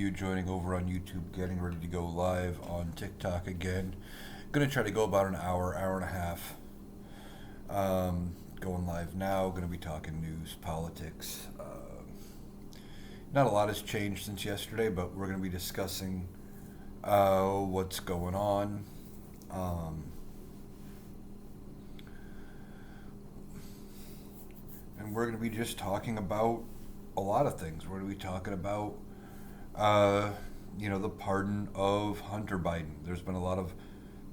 you joining over on YouTube, getting ready to go live on TikTok again. Gonna try to go about an hour, hour and a half. Going live now, gonna be talking news, politics. Not a lot has changed since yesterday, but we're gonna be discussing what's going on. And we're going to be just talking about a lot of things. We're going to be talking about, the pardon of Hunter Biden. There's been a lot of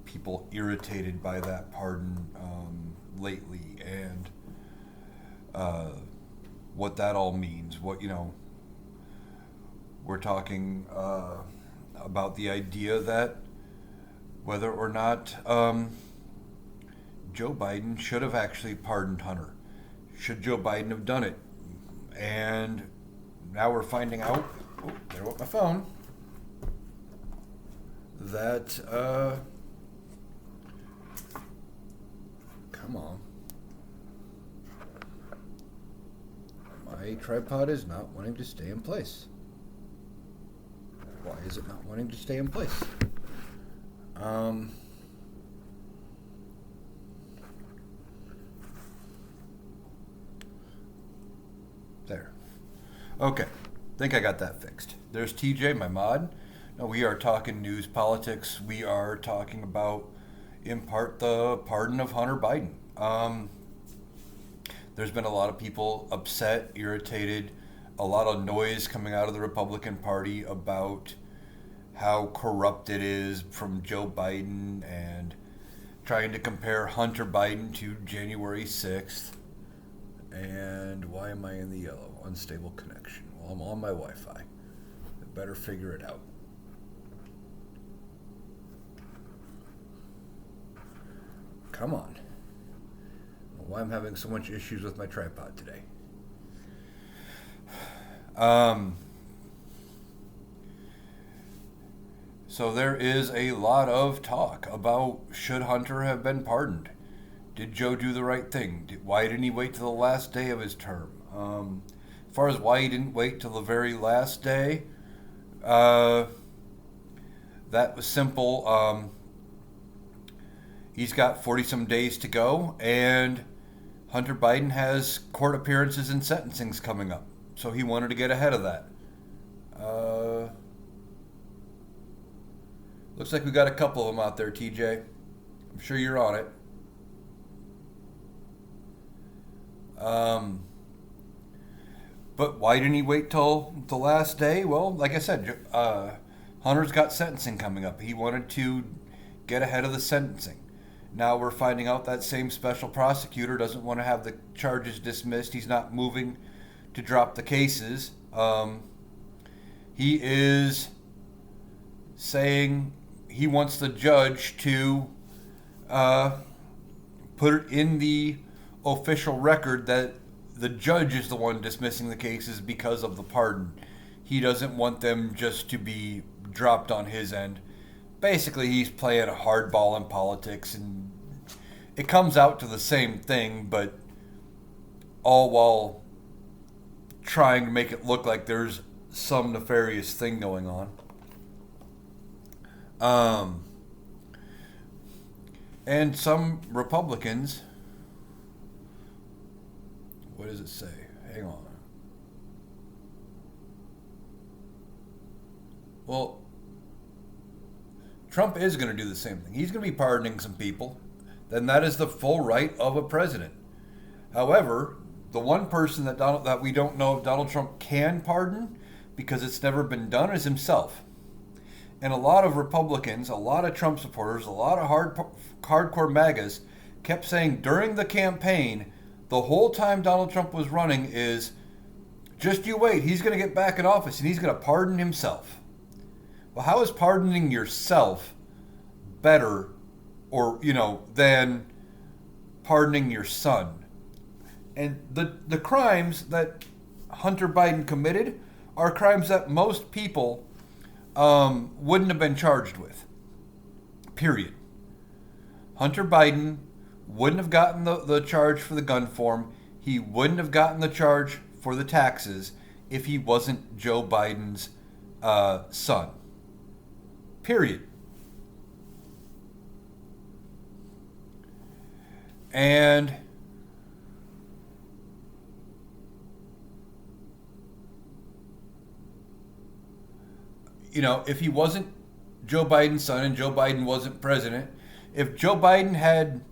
people irritated by that pardon lately, and what that all means. We're talking about the idea that whether or not Joe Biden should have actually pardoned Hunter. Should Joe Biden have done it? And now we're finding out, there went my phone, that, come on. My tripod is not wanting to stay in place. Why is it not wanting to stay in place? There. Okay. Think I got that fixed. There's TJ, my mod. Now we are talking news, politics. We are talking about, in part, the pardon of Hunter Biden. There's been a lot of people upset, irritated, a lot of noise coming out of the Republican Party about how corrupt it is from Joe Biden and trying to compare Hunter Biden to January 6th. And why am I in the yellow? Unstable connection. Well, I'm on my Wi-Fi. I better figure it out. Come on. Why I'm having so much issues with my tripod today. So there is a lot of talk about should Hunter have been pardoned? Did Joe do the right thing? Why didn't he wait till the last day of his term? As far as why he didn't wait till the very last day, that was simple. He's got 40-some days to go, and Hunter Biden has court appearances and sentencings coming up. So he wanted to get ahead of that. Looks like we got a couple of them out there, TJ. I'm sure you're on it. But why didn't he wait till the last day? Well, like I said, Hunter's got sentencing coming up. He wanted to get ahead of the sentencing. Now we're finding out that same special prosecutor doesn't want to have the charges dismissed. He's not moving to drop the cases. He is saying he wants the judge to put it in the official record that the judge is the one dismissing the cases because of the pardon. He doesn't want them just to be dropped on his end. Basically, he's playing a hardball in politics, and it comes out to the same thing, but all while trying to make it look like there's some nefarious thing going on. And some Republicans, what does it say? Hang on. Well, Trump is going to do the same thing. He's going to be pardoning some people. Then that is the full right of a president. However, the one person that we don't know if Donald Trump can pardon, because it's never been done, is himself. And a lot of Republicans, a lot of Trump supporters, a lot of hardcore MAGAs kept saying during the campaign, the whole time Donald Trump was running, is just you wait, he's going to get back in office and he's going to pardon himself. Well, how is pardoning yourself better than pardoning your son? And the crimes that Hunter Biden committed are crimes that most people wouldn't have been charged with. Period. Hunter Biden wouldn't have gotten the charge for the gun form. He wouldn't have gotten the charge for the taxes if he wasn't Joe Biden's son. Period. And if he wasn't Joe Biden's son and Joe Biden wasn't president, if Joe Biden had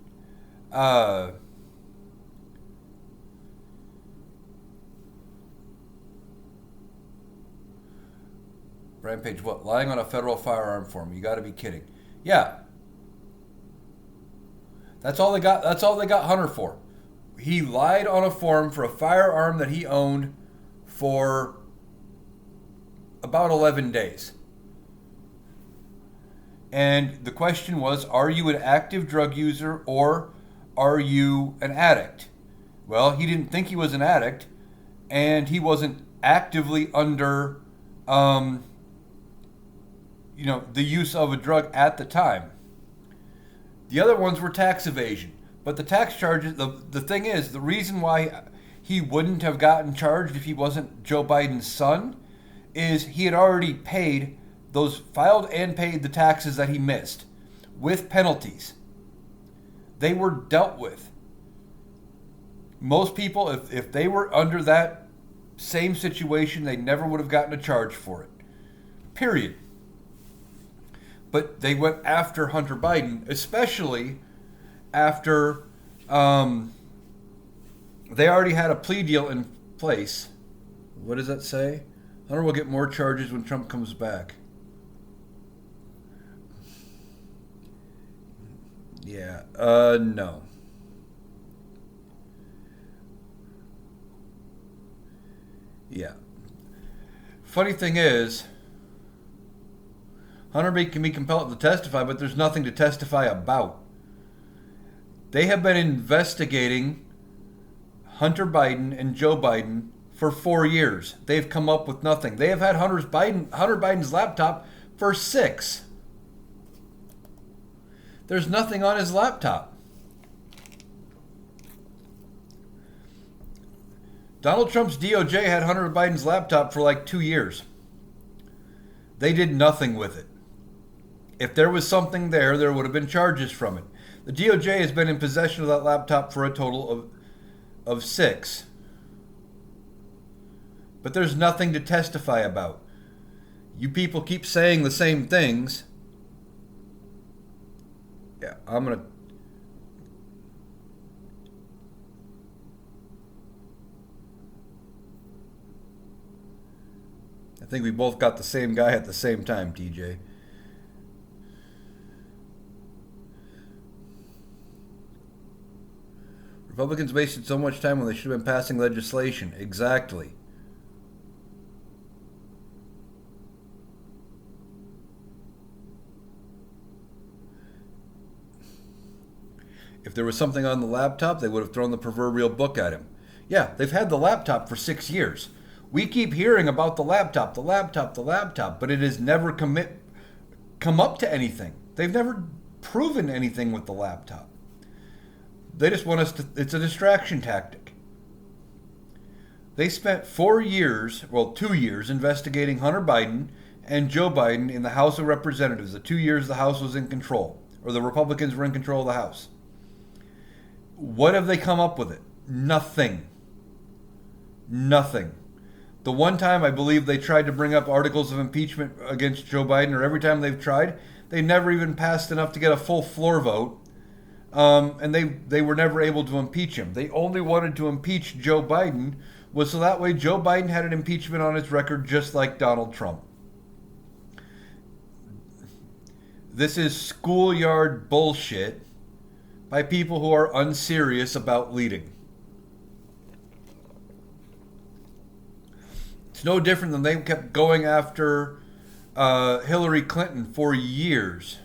Rampage, what? Lying on a federal firearm form. You got to be kidding. Yeah. That's all they got. That's all they got Hunter for. He lied on a form for a firearm that he owned for about 11 days. And the question was, are you an active drug user or are you an addict? Well, he didn't think he was an addict, and he wasn't actively under the use of a drug at the time. The other ones were tax evasion. But the tax charges, the thing is, the reason why he wouldn't have gotten charged if he wasn't Joe Biden's son is he had already paid filed and paid the taxes that he missed with penalties. They were dealt with. Most people, if they were under that same situation, they never would have gotten a charge for it. Period. But they went after Hunter Biden, especially after they already had a plea deal in place. What does that say? Hunter will get more charges when Trump comes back. Yeah, no. Yeah. Funny thing is, Hunter can be compelled to testify, but there's nothing to testify about. They have been investigating Hunter Biden and Joe Biden for 4 years. They've come up with nothing. They have had Hunter Biden's laptop for 6. There's nothing on his laptop. Donald Trump's DOJ had Hunter Biden's laptop for like 2 years. They did nothing with it. If there was something there would have been charges from it. The DOJ has been in possession of that laptop for a total of 6. But there's nothing to testify about. You people keep saying the same things. Yeah, I'm going to... I think we both got the same guy at the same time, TJ. Republicans wasted so much time when they should have been passing legislation. Exactly. If there was something on the laptop, they would have thrown the proverbial book at him. Yeah, they've had the laptop for 6 years. We keep hearing about the laptop, but it has never come up to anything. They've never proven anything with the laptop. They just want us to... It's a distraction tactic. They spent 2 years, investigating Hunter Biden and Joe Biden in the House of Representatives. The 2 years the House was in control, or the Republicans were in control of the House. What have they come up with it? Nothing. Nothing. The one time I believe they tried to bring up articles of impeachment against Joe Biden, or every time they've tried, they never even passed enough to get a full floor vote. And they were never able to impeach him. They only wanted to impeach Joe Biden so that way Joe Biden had an impeachment on his record just like Donald Trump. This is schoolyard bullshit by people who are unserious about leading. It's no different than they kept going after Hillary Clinton for years.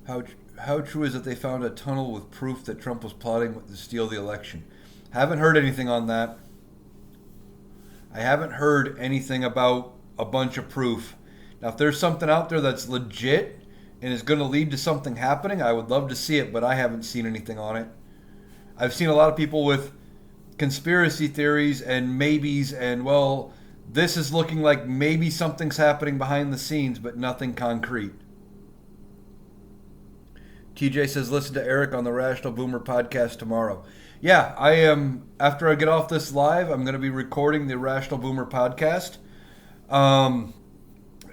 How true is it they found a tunnel with proof that Trump was plotting to steal the election? Haven't heard anything on that. I haven't heard anything about a bunch of proof. Now, if there's something out there that's legit and is going to lead to something happening, I would love to see it, but I haven't seen anything on it. I've seen a lot of people with conspiracy theories and maybes and, well, This is looking like maybe something's happening behind the scenes, but nothing concrete. TJ says, listen to Eric on the Rational Boomer podcast tomorrow. Yeah, I am. After I get off this live, I'm going to be recording the Rational Boomer podcast. And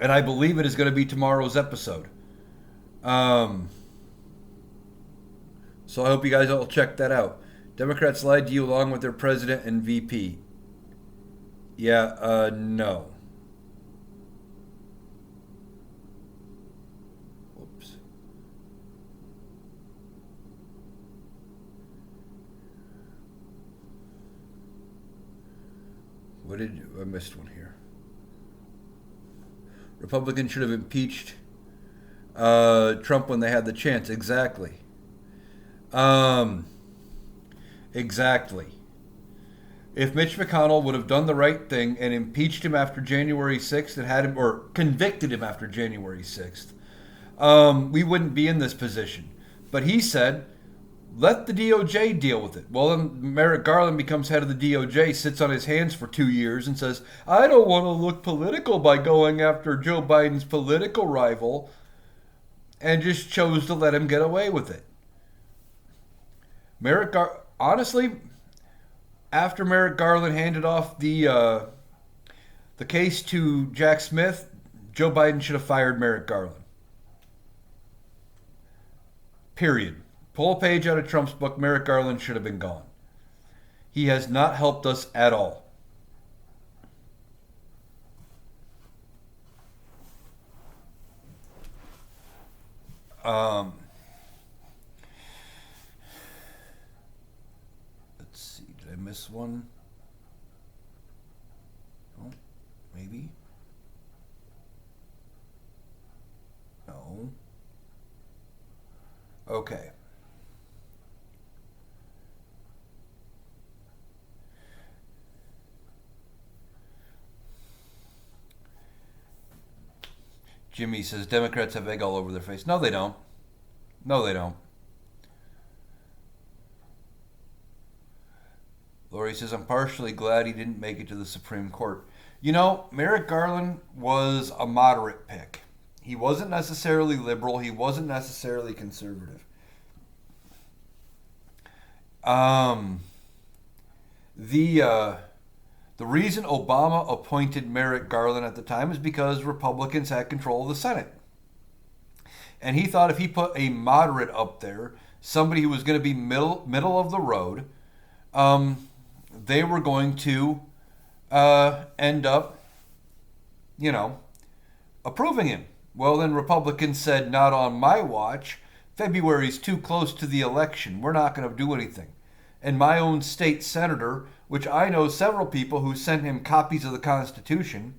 I believe it is going to be tomorrow's episode. So I hope you guys all check that out. Democrats lied to you along with their president and VP. Yeah, no. Whoops. I missed one here. Republicans should have impeached Trump when they had the chance. Exactly. Exactly. If Mitch McConnell would have done the right thing and impeached him after January 6th and had him, or convicted him after January 6th, we wouldn't be in this position. But he said, let the DOJ deal with it. Well, then Merrick Garland becomes head of the DOJ, sits on his hands for 2 years and says, I don't want to look political by going after Joe Biden's political rival, and just chose to let him get away with it. Honestly, after Merrick Garland handed off the case to Jack Smith, Joe Biden should have fired Merrick Garland. Period. Pull a page out of Trump's book, Merrick Garland should have been gone. He has not helped us at all. Let's see, did I miss one? Oh, maybe. No. Okay. Jimmy says Democrats have egg all over their face. No, they don't. No, they don't. Lori says, I'm partially glad he didn't make it to the Supreme Court. You know, Merrick Garland was a moderate pick. He wasn't necessarily liberal. He wasn't necessarily conservative. The reason Obama appointed Merrick Garland at the time is because Republicans had control of the Senate. And he thought if he put a moderate up there, somebody who was going to be middle of the road, they were going to end up, approving him. Well, then Republicans said, not on my watch. February's too close to the election. We're not going to do anything. And my own state senator, which I know several people who sent him copies of the Constitution,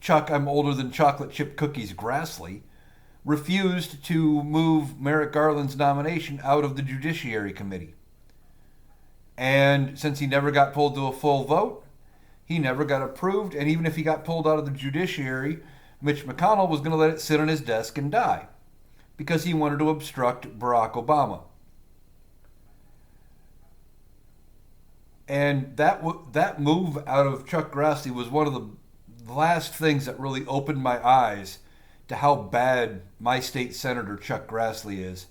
Chuck, I'm older than chocolate chip cookies Grassley, refused to move Merrick Garland's nomination out of the Judiciary Committee. And since he never got pulled to a full vote, he never got approved. And even if he got pulled out of the judiciary, Mitch McConnell was going to let it sit on his desk and die because he wanted to obstruct Barack Obama. And that move out of Chuck Grassley was one of the last things that really opened my eyes to how bad my state senator Chuck Grassley is.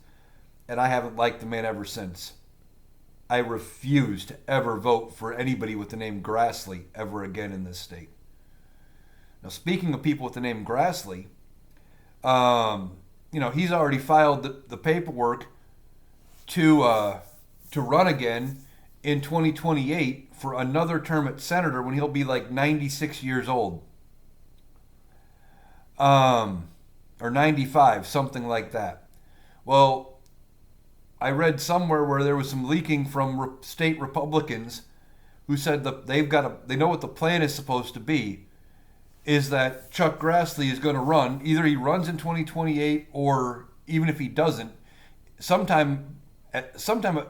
And I haven't liked the man ever since. I refuse to ever vote for anybody with the name Grassley ever again in this state. Now, speaking of people with the name Grassley, he's already filed the paperwork to run again in 2028 for another term at senator when he'll be like 96 years old. Or 95, something like that. Well, I read somewhere where there was some leaking from state Republicans who said that they know what the plan is supposed to be, is that Chuck Grassley is going to run. Either he runs in 2028 or even if he doesn't, sometime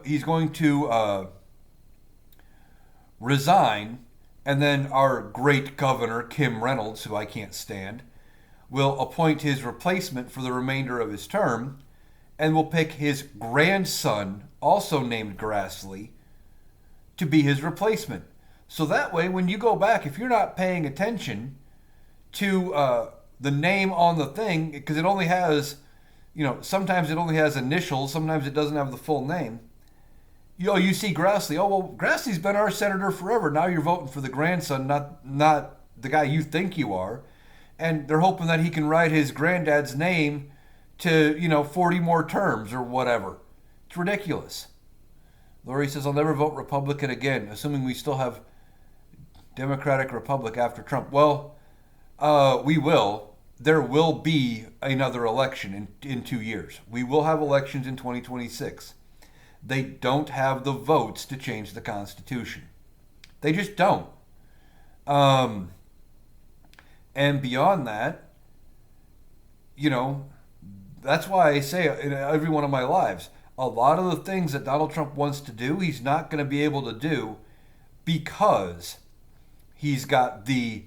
he's going to resign, and then our great governor, Kim Reynolds, who I can't stand, will appoint his replacement for the remainder of his term, and will pick his grandson, also named Grassley, to be his replacement. So that way, when you go back, if you're not paying attention to the name on the thing, because it only has, sometimes it only has initials, sometimes it doesn't have the full name. You see Grassley. Oh, well, Grassley's been our senator forever. Now you're voting for the grandson, not the guy you think you are. And they're hoping that he can write his granddad's name to, 40 more terms or whatever. It's ridiculous. Lori says, I'll never vote Republican again, assuming we still have Democratic Republic after Trump. Well, we will. There will be another election in 2 years. We will have elections in 2026. They don't have the votes to change the Constitution. They just don't. And beyond that, that's why I say in every one of my lives, a lot of the things that Donald Trump wants to do, he's not going to be able to do because he's got the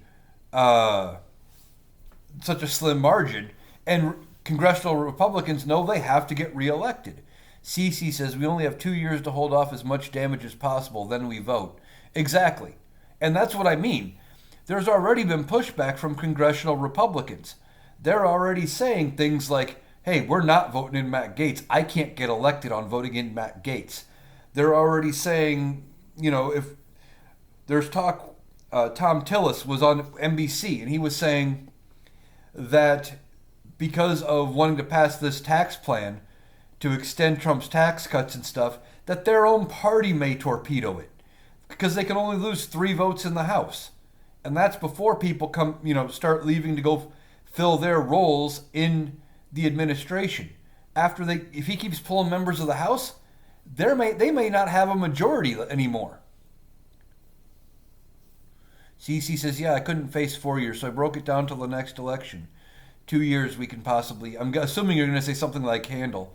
such a slim margin, and congressional Republicans know they have to get reelected. Cece says we only have 2 years to hold off as much damage as possible, then we vote. Exactly. And that's what I mean. There's already been pushback from congressional Republicans. They're already saying things like, hey, we're not voting in Matt Gaetz. I can't get elected on voting in Matt Gaetz. They're already saying, if there's talk, Tom Tillis was on NBC, and he was saying that because of wanting to pass this tax plan to extend Trump's tax cuts and stuff, that their own party may torpedo it because they can only lose 3 votes in the House. And that's before people start leaving to go fill their roles in the administration. If he keeps pulling members of the House, they may not have a majority anymore. CC says, yeah, I couldn't face 4 years, so I broke it down till the next election. 2 years we can possibly, I'm assuming you're going to say something like handle.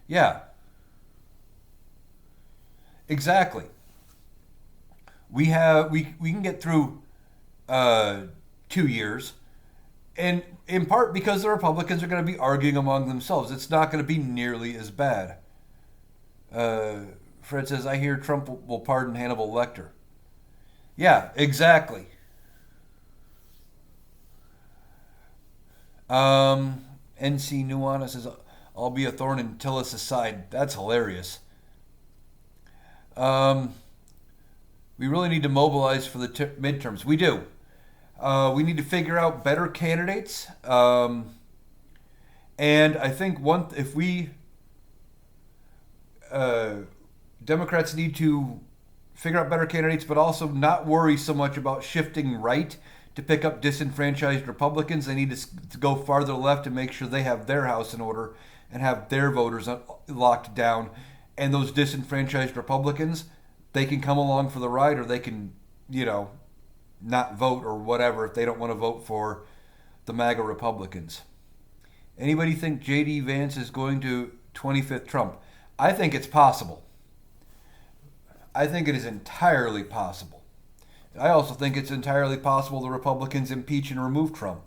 Yeah. Exactly. We can get through 2 years, and in part because the Republicans are going to be arguing among themselves. It's not going to be nearly as bad. Fred says, I hear Trump will pardon Hannibal Lecter. Yeah, exactly. NC Nuana says, I'll be a thorn in Tillis' side. That's hilarious. We really need to mobilize for the midterms. We do. We need to figure out better candidates. And I think Democrats need to figure out better candidates, but also not worry so much about shifting right to pick up disenfranchised Republicans. They need to go farther left and make sure they have their house in order and have their voters locked down. And those disenfranchised Republicans, they can come along for the ride, or they can, not vote or whatever if they don't want to vote for the MAGA Republicans. Anybody think J.D. Vance is going to 25th Trump? I think it's possible. I think it is entirely possible. I also think it's entirely possible the Republicans impeach and remove Trump.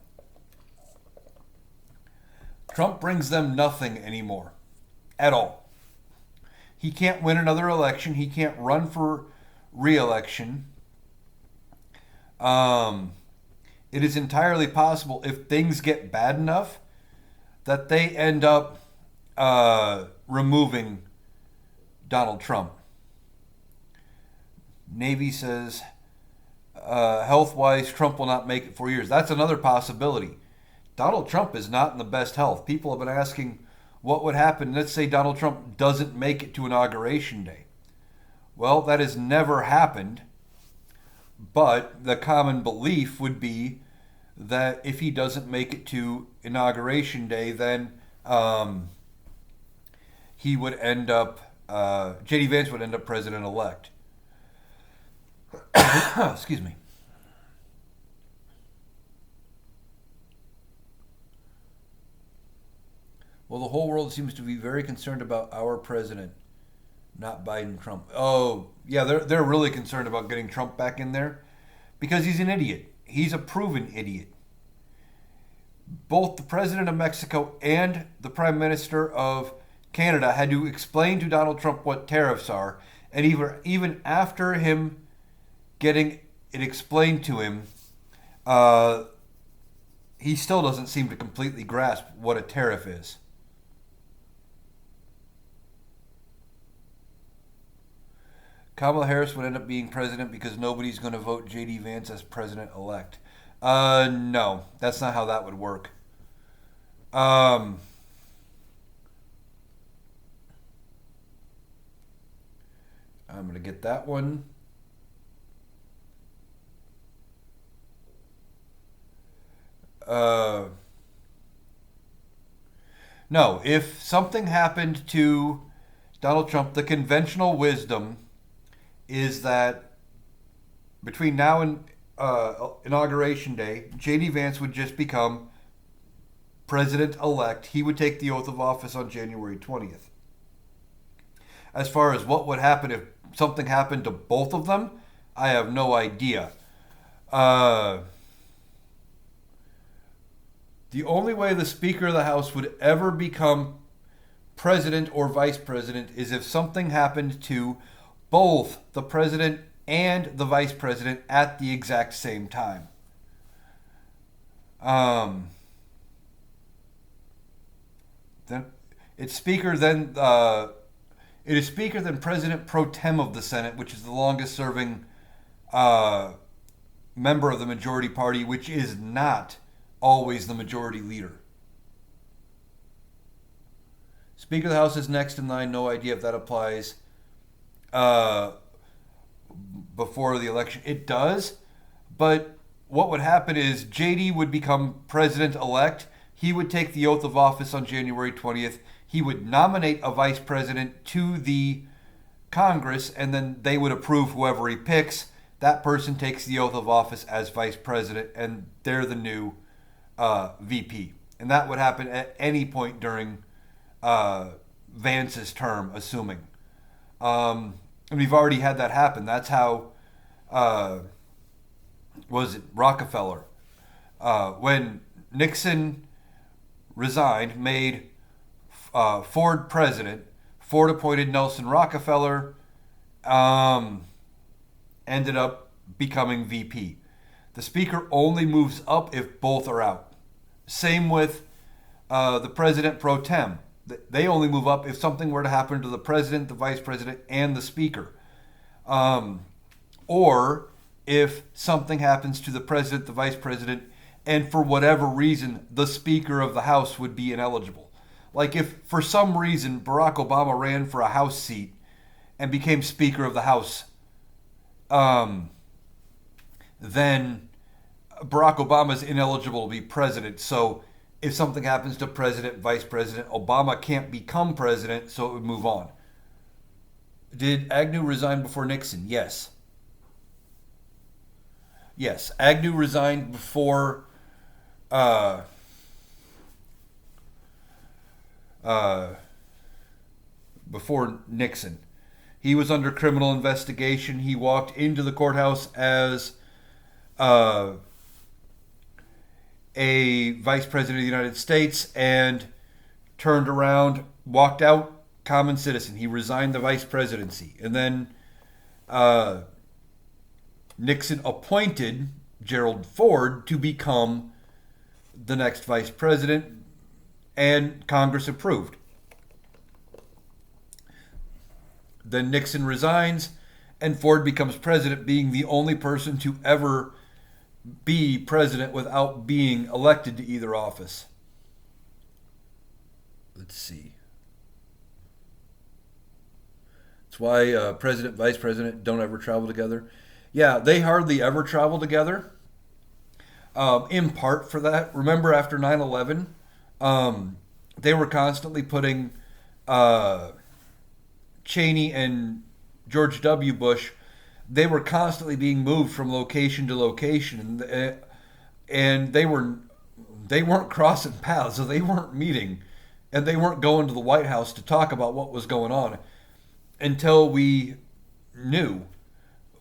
Trump brings them nothing anymore. At all. He can't win another election. He can't run for re-election. It is entirely possible, if things get bad enough, that they end up removing Donald Trump. Navy says, health-wise, Trump will not make it 4 years. That's another possibility. Donald Trump is not in the best health. People have been asking what would happen. Let's say Donald Trump doesn't make it to Inauguration Day. Well, that has never happened. But the common belief would be that if he doesn't make it to Inauguration Day, then he would end up, J.D. Vance would end up president-elect. Excuse me. Well, the whole world seems to be very concerned about our president, not Biden, Trump. Oh, yeah, they're really concerned about getting Trump back in there because he's an idiot. He's a proven idiot. Both the president of Mexico and the prime minister of Canada had to explain to Donald Trump what tariffs are, and even after him getting it explained to him, uh, he still doesn't seem to completely grasp what a tariff is. Kamala Harris would end up being president because nobody's going to vote J.D. Vance as president-elect. No, that's not how that would work. I'm going to get that one. No, if something happened to Donald Trump, the conventional wisdom is that between now and Inauguration Day, J.D. Vance would just become president-elect. He would take the oath of office on January 20th. As far as what would happen if something happened to both of them, I have no idea. The only way the Speaker of the House would ever become president or vice president is if something happened to both the president and the vice president at the exact same time. Then it's Speaker, then it is Speaker, then President pro tem of the Senate, which is the longest serving member of the majority party, which is not always the majority leader. Speaker of the House is next in line. No idea if that applies before the election. It does, but what would happen is JD would become president-elect. He would take the oath of office on January 20th. He would nominate a vice president to the Congress, and then they would approve whoever he picks. That person takes the oath of office as vice president, and they're the new VP. And that would happen at any point during Vance's term, assuming. And we've already had that happen. That's how, was it Rockefeller? When Nixon resigned, made Ford president, Ford appointed Nelson Rockefeller, ended up becoming VP. The Speaker only moves up if both are out. Same with the President pro tem. They only move up if something were to happen to the President, the Vice President, and the Speaker. Or if something happens to the President, the Vice President, and for whatever reason, the Speaker of the House would be ineligible. Like if for some reason Barack Obama ran for a House seat and became Speaker of the House, then Barack Obama is ineligible to be president. So if something happens to President, Vice President, Obama can't become president, so it would move on. Did Agnew resign before Nixon? Yes. Yes, Agnew resigned before before Nixon. He was under criminal investigation. He walked into the courthouse as a vice president of the United States and turned around, walked out, common citizen. He resigned the vice presidency. And then Nixon appointed Gerald Ford to become the next vice president, and Congress approved. Then Nixon resigns, and Ford becomes president, being the only person to ever be president without being elected to either office. Let's see. That's why president, vice president don't ever travel together. Yeah, they hardly ever travel together. In part for that. Remember after 9/11, they were constantly putting Cheney and George W. Bush, they were constantly being moved from location to location, and they weren't crossing paths, so they weren't meeting, and they weren't going to the White House to talk about what was going on until we knew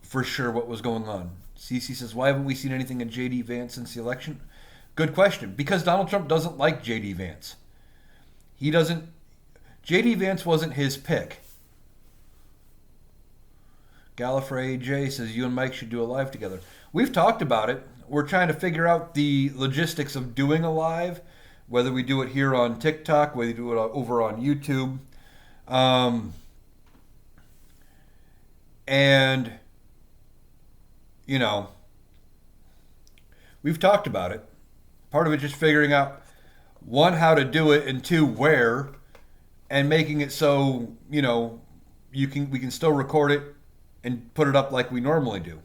for sure what was going on. Cece says, why haven't we seen anything in J.D. Vance since the election? Good question. Because Donald Trump doesn't like J.D. Vance. J.D. Vance wasn't his pick. Gallifrey AJ says you and Mike should do a live together. We've talked about it. We're trying to figure out the logistics of doing a live, whether we do it here on TikTok, whether we do it over on YouTube. And, you know, we've talked about it. Part of it just figuring out, one, how to do it, and two, where, and making it so, you know, we can still record it and put it up like we normally do.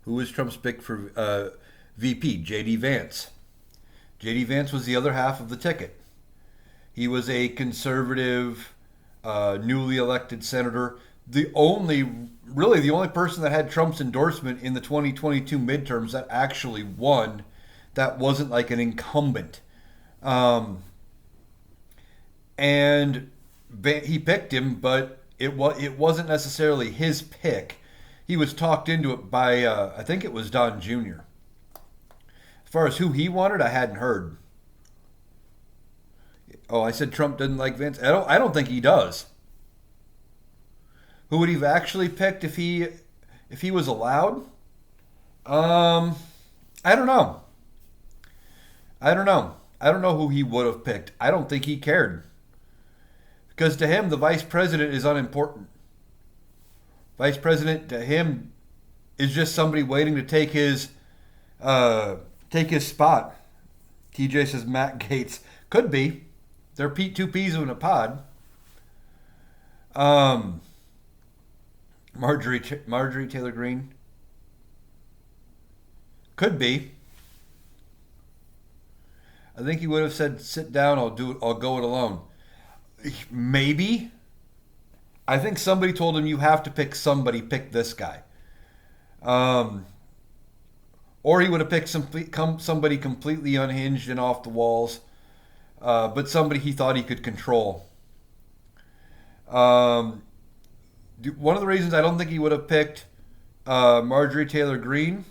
Who was Trump's pick for VP? J.D. Vance. J.D. Vance was the other half of the ticket. He was a conservative, newly elected senator. The only person that had Trump's endorsement in the 2022 midterms that actually won, that wasn't like an incumbent. And he picked him, but it wasn't necessarily his pick. He was talked into it by, I think it was Don Jr. As far as who he wanted, I hadn't heard. Oh, I said Trump didn't like Vance. I don't think he does. Who would he have actually picked if he was allowed? I don't know. I don't know who he would have picked. I don't think he cared. Because to him, the vice president is unimportant. Vice president to him is just somebody waiting to take his spot. TJ says Matt Gaetz. Could be. They're two peas in a pod. Marjorie Taylor Greene. Could be. I think he would have said, "Sit down. I'll go it alone." Maybe. I think somebody told him, "You have to pick somebody. Pick this guy." Or he would have picked somebody completely unhinged and off the walls, but somebody he thought he could control. One of the reasons I don't think he would have picked Marjorie Taylor Greene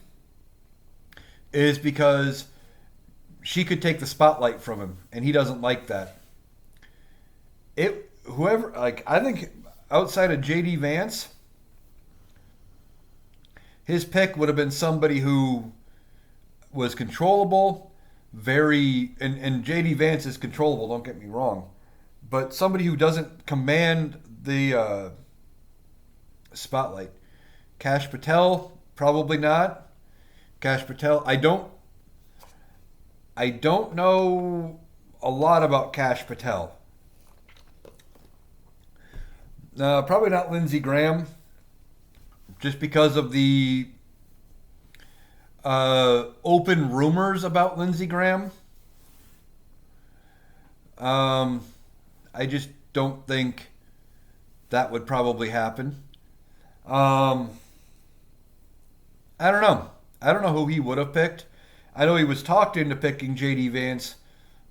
is because she could take the spotlight from him, and he doesn't like that. I think outside of J.D. Vance, his pick would have been somebody who was controllable, and J.D. Vance is controllable, don't get me wrong, but somebody who doesn't command the spotlight. Kash Patel, probably not. Kash Patel, I don't know a lot about Kash Patel. Probably not Lindsey Graham, just because of the open rumors about Lindsey Graham. I just don't think that would probably happen. I don't know. I don't know who he would have picked. I know he was talked into picking J.D. Vance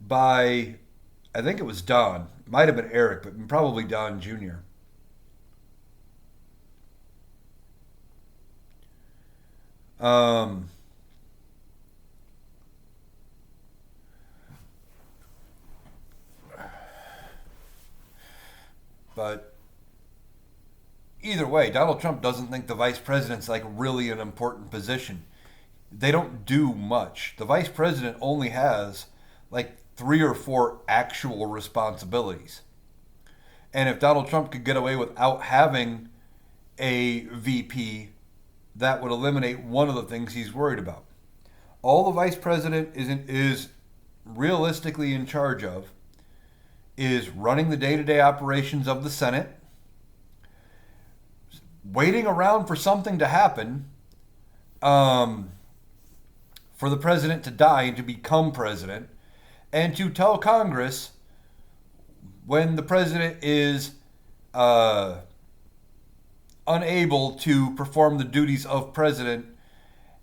by, I think it was Don. Might have been Eric, but probably Don Jr. But either way, Donald Trump doesn't think the vice president's like really an important position. They don't do much. The vice president only has like 3 or 4 actual responsibilities. And if Donald Trump could get away without having a VP, that would eliminate one of the things he's worried about. All the vice president is realistically in charge of is running the day-to-day operations of the Senate, waiting around for something to happen, for the president to die and to become president, and to tell Congress when the president is unable to perform the duties of president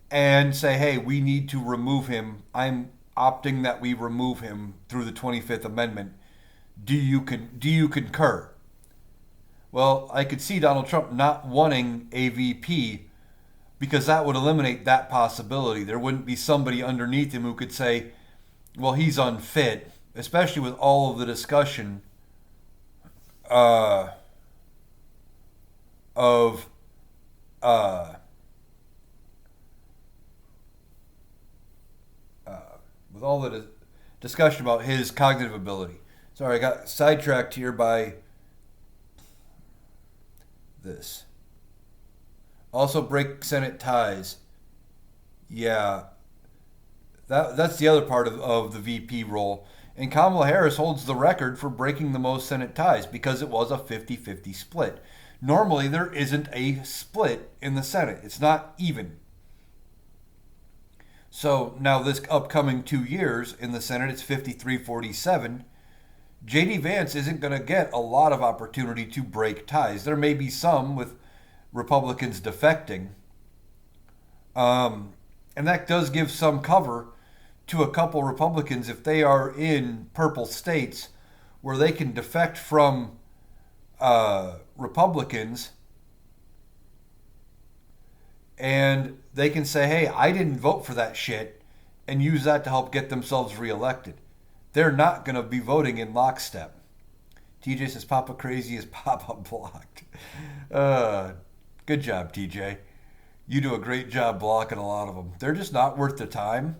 and say, hey, we need to remove him. I'm opting that we remove him through the 25th Amendment. Do you concur? Well, I could see Donald Trump not wanting a VP because that would eliminate that possibility. There wouldn't be somebody underneath him who could say, well, he's unfit, especially with all of the discussion uh, of uh, with all the discussion about his cognitive ability. Sorry, I got sidetracked here by this. Also, break Senate ties. Yeah, that's the other part of the VP role. And Kamala Harris holds the record for breaking the most Senate ties because it was a 50-50 split. Normally, there isn't a split in the Senate. It's not even. So now this upcoming 2 years in the Senate, it's 53-47. J.D. Vance isn't going to get a lot of opportunity to break ties. There may be some with Republicans defecting. And that does give some cover to a couple Republicans if they are in purple states where they can defect from Republicans and they can say, hey, I didn't vote for that shit, and use that to help get themselves reelected. They're not going to be voting in lockstep. TJ says, Papa crazy is Papa blocked. Good job, TJ. You do a great job blocking a lot of them. They're just not worth the time.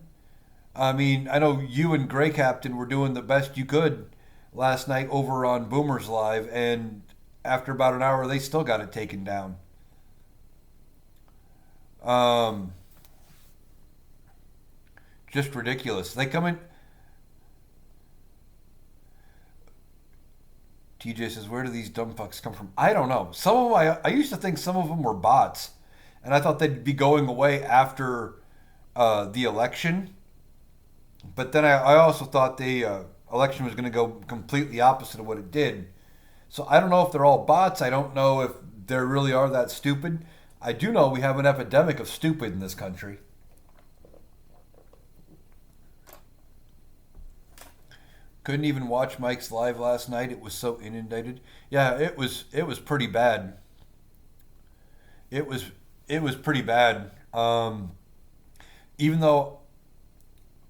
I mean, I know you and Gray Captain were doing the best you could last night over on Boomers Live, and after about an hour, they still got it taken down. Just ridiculous. They come in. TJ says, where do these dumb fucks come from? I don't know. Some of them, I used to think some of them were bots, and I thought they'd be going away after the election. But then I also thought the election was going to go completely opposite of what it did. So I don't know if they're all bots. I don't know if they really are that stupid. I do know we have an epidemic of stupid in this country. Couldn't even watch Mike's live last night. It was so inundated. Yeah, it was pretty bad. It was pretty bad. Even though,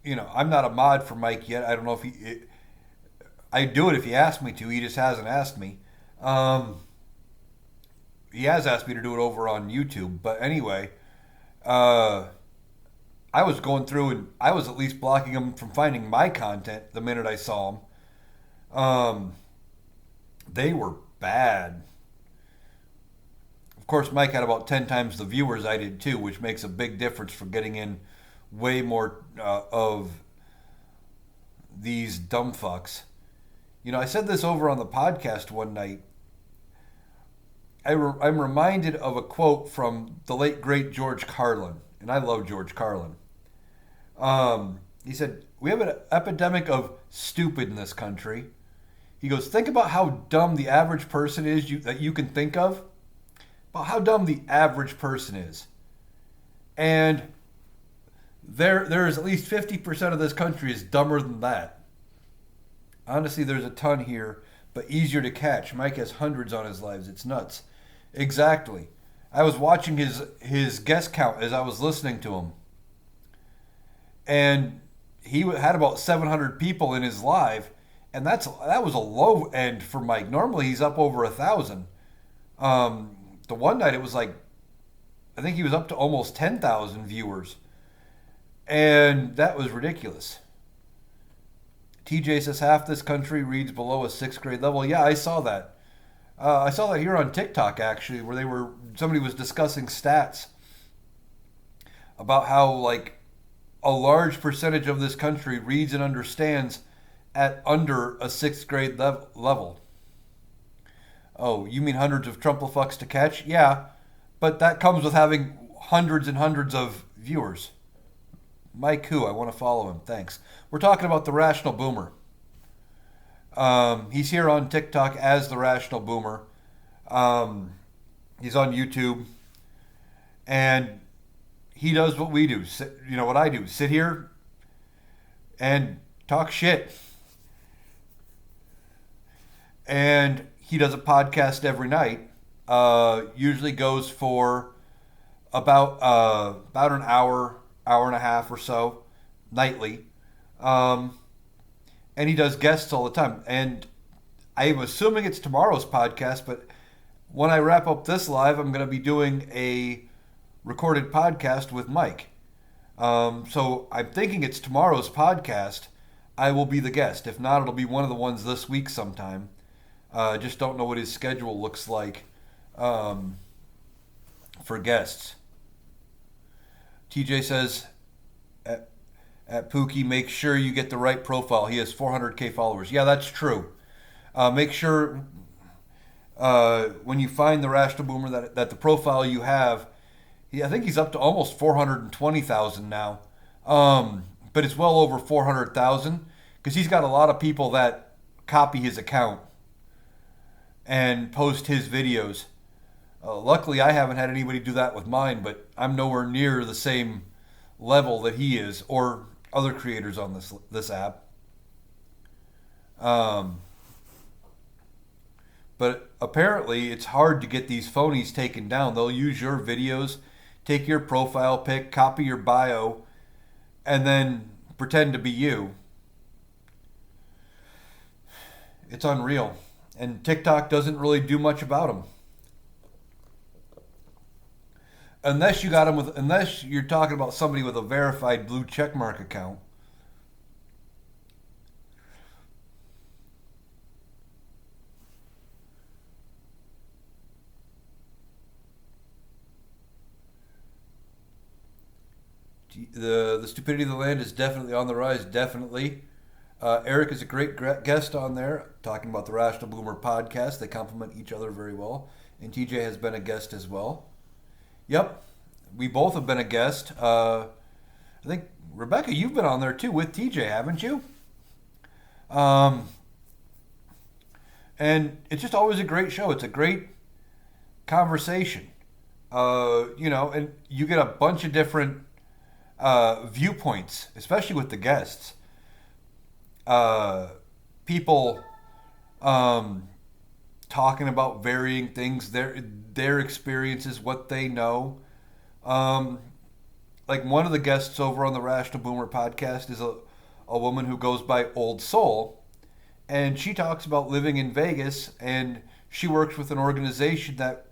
I'm not a mod for Mike yet. I don't know if I'd do it if he asked me to. He just hasn't asked me. He has asked me to do it over on YouTube. But anyway, I was going through and I was at least blocking him from finding my content the minute I saw him. They were bad. Of course, Mike had about 10 times the viewers I did too, which makes a big difference for getting in way more of these dumb fucks. I said this over on the podcast one night. I'm reminded of a quote from the late, great George Carlin, and I love George Carlin. He said, we have an epidemic of stupid in this country. He goes, think about how dumb the average person is that you can think of. About how dumb the average person is. And there is at least 50% of this country is dumber than that. Honestly, there's a ton here, but easier to catch. Mike has hundreds on his lives. It's nuts. Exactly. I was watching his guest count as I was listening to him. And he had about 700 people in his live, and that was a low end for Mike. Normally he's up over 1,000. The one night it was like, I think he was up to almost 10,000 viewers, and that was ridiculous. TJ says half this country reads below a 6th grade level. Yeah, I saw that. I saw that here on TikTok actually, where somebody was discussing stats about how like a large percentage of this country reads and understands at under a 6th grade level. Oh, you mean hundreds of Trumplefucks to catch? Yeah, but that comes with having hundreds and hundreds of viewers. Mike who? I want to follow him. Thanks. We're talking about the Rational Boomer. He's here on TikTok as the Rational Boomer. He's on YouTube. And he does what we do. What I do. Sit here and talk shit. And he does a podcast every night. Usually goes for about an hour, hour and a half or so nightly. And he does guests all the time. And I'm assuming it's tomorrow's podcast, but when I wrap up this live, I'm going to be doing a recorded podcast with Mike. So I'm thinking it's tomorrow's podcast. I will be the guest. If not, it'll be one of the ones this week sometime. Just don't know what his schedule looks like for guests. TJ says, at Pookie, make sure you get the right profile. He has 400K followers. Yeah, that's true. Make sure when you find the Rational Boomer that the profile you have, I think he's up to almost 420,000 now. But it's well over 400,000 because he's got a lot of people that copy his account and post his videos. Luckily, I haven't had anybody do that with mine, but I'm nowhere near the same level that he is or other creators on this app. But apparently, it's hard to get these phonies taken down. They'll use your videos, take your profile pic, copy your bio, and then pretend to be you. It's unreal. And TikTok doesn't really do much about them. Unless you're talking about somebody with a verified blue checkmark account. The stupidity of the land is definitely on the rise, definitely. Eric is a great guest on there, talking about the Rational Boomer podcast. They complement each other very well. And TJ has been a guest as well. Yep, we both have been a guest. I think, Rebecca, you've been on there too with TJ, haven't you? And it's just always a great show. It's a great conversation. And you get a bunch of different viewpoints, especially with the guests. People talking about varying things, their experiences, what they know. Like one of the guests over on the Rational Boomer podcast is a woman who goes by Old Soul, and she talks about living in Vegas, and she works with an organization that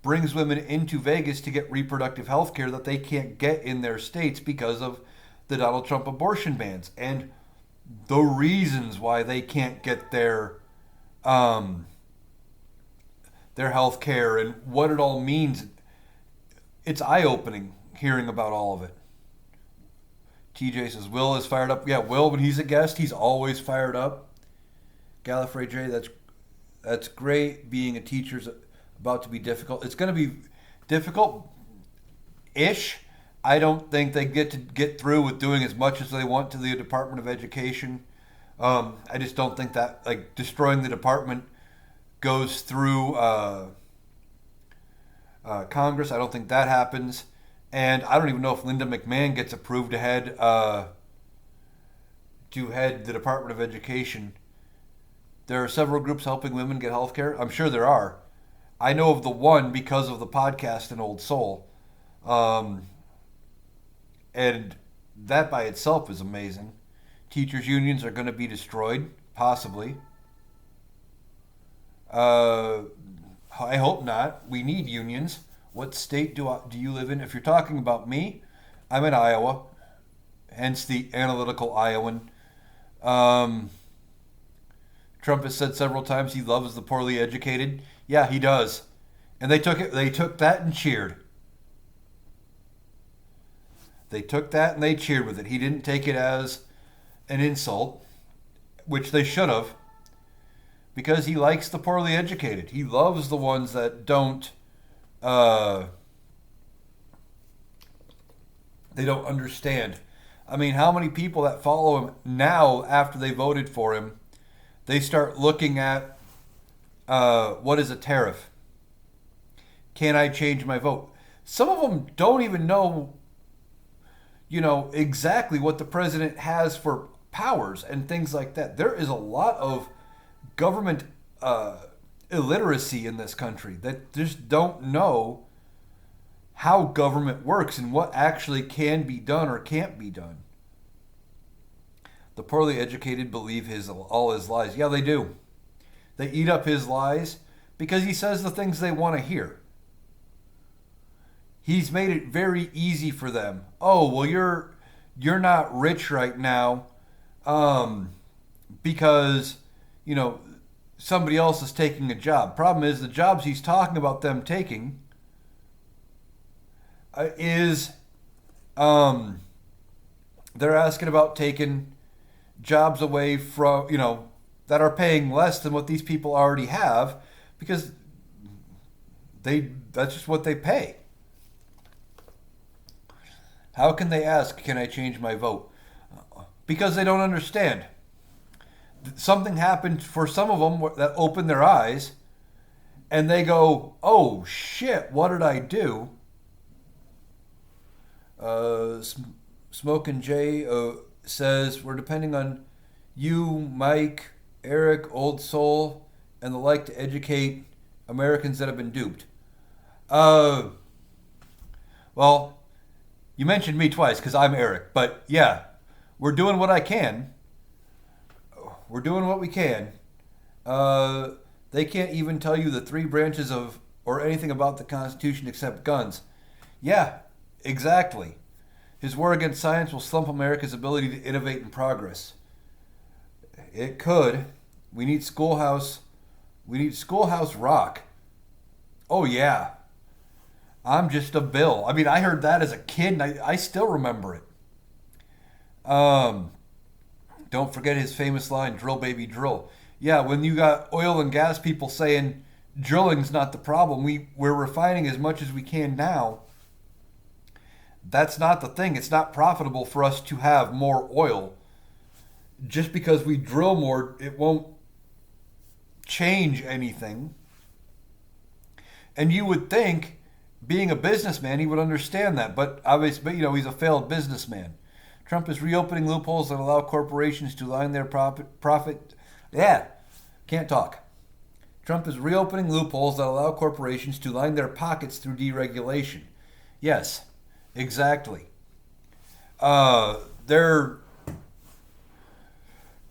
brings women into Vegas to get reproductive health care that they can't get in their states because of the Donald Trump abortion bans and the reasons why they can't get their health care and what it all means. It's eye-opening hearing about all of it. TJ says, Will is fired up. Yeah, Will, when he's a guest, he's always fired up. Gallifrey J, that's great. Being a teacher's about to be difficult. It's going to be difficult-ish. I don't think they get through with doing as much as they want to the Department of Education. I just don't think that, like, destroying the department goes through Congress. I don't think that happens. And I don't even know if Linda McMahon gets approved to head the Department of Education. There are several groups helping women get health care. I'm sure there are. I know of the one because of the podcast and Old Soul. And that by itself is amazing. Teachers' unions are going to be destroyed, possibly. I hope not. We need unions. What state do you live in? If you're talking about me, I'm in Iowa, hence the analytical Iowan. Trump has said several times he loves the poorly educated. Yeah, he does. And they took that and cheered. They took that and they cheered with it. He didn't take it as an insult, which they should have, because he likes the poorly educated. He loves the ones that don't they don't understand. I mean, how many people that follow him now after they voted for him, they start looking at what is a tariff? Can I change my vote? Some of them don't even know, exactly what the president has for powers and things like that. There is a lot of government illiteracy in this country that just don't know how government works and what actually can be done or can't be done. The poorly educated believe all his lies. Yeah, they do. They eat up his lies because he says the things they want to hear. He's made it very easy for them. Oh, well, you're not rich right now, because somebody else is taking a job. Problem is, the jobs he's talking about them taking is they're asking about taking jobs away from that are paying less than what these people already have, because that's just what they pay. How can they ask, can I change my vote? Because they don't understand. Something happened for some of them that opened their eyes, and they go, oh shit, what did I do? Smokin' Jay says, we're depending on you, Mike, Eric, Old Soul, and the like to educate Americans that have been duped. Well, you mentioned me twice because I'm Eric, but yeah, we're doing what I can. We're doing what we can. They can't even tell you the three branches of or anything about the Constitution except guns. Yeah, exactly. His war against science will slump America's ability to innovate and progress. It could. We need Schoolhouse Rock. Oh yeah. I'm just a Bill. I mean, I heard that as a kid, and I still remember it. Don't forget his famous line, drill, baby, drill. Yeah, when you got oil and gas people saying drilling's not the problem, we're refining as much as we can now. That's not the thing. It's not profitable for us to have more oil. Just because we drill more, it won't change anything. And you would think, being a businessman, he would understand that, but obviously, he's a failed businessman. Trump is reopening loopholes that allow corporations to line their profit. Yeah, can't talk. Trump is reopening loopholes that allow corporations to line their pockets through deregulation. Yes, exactly. They're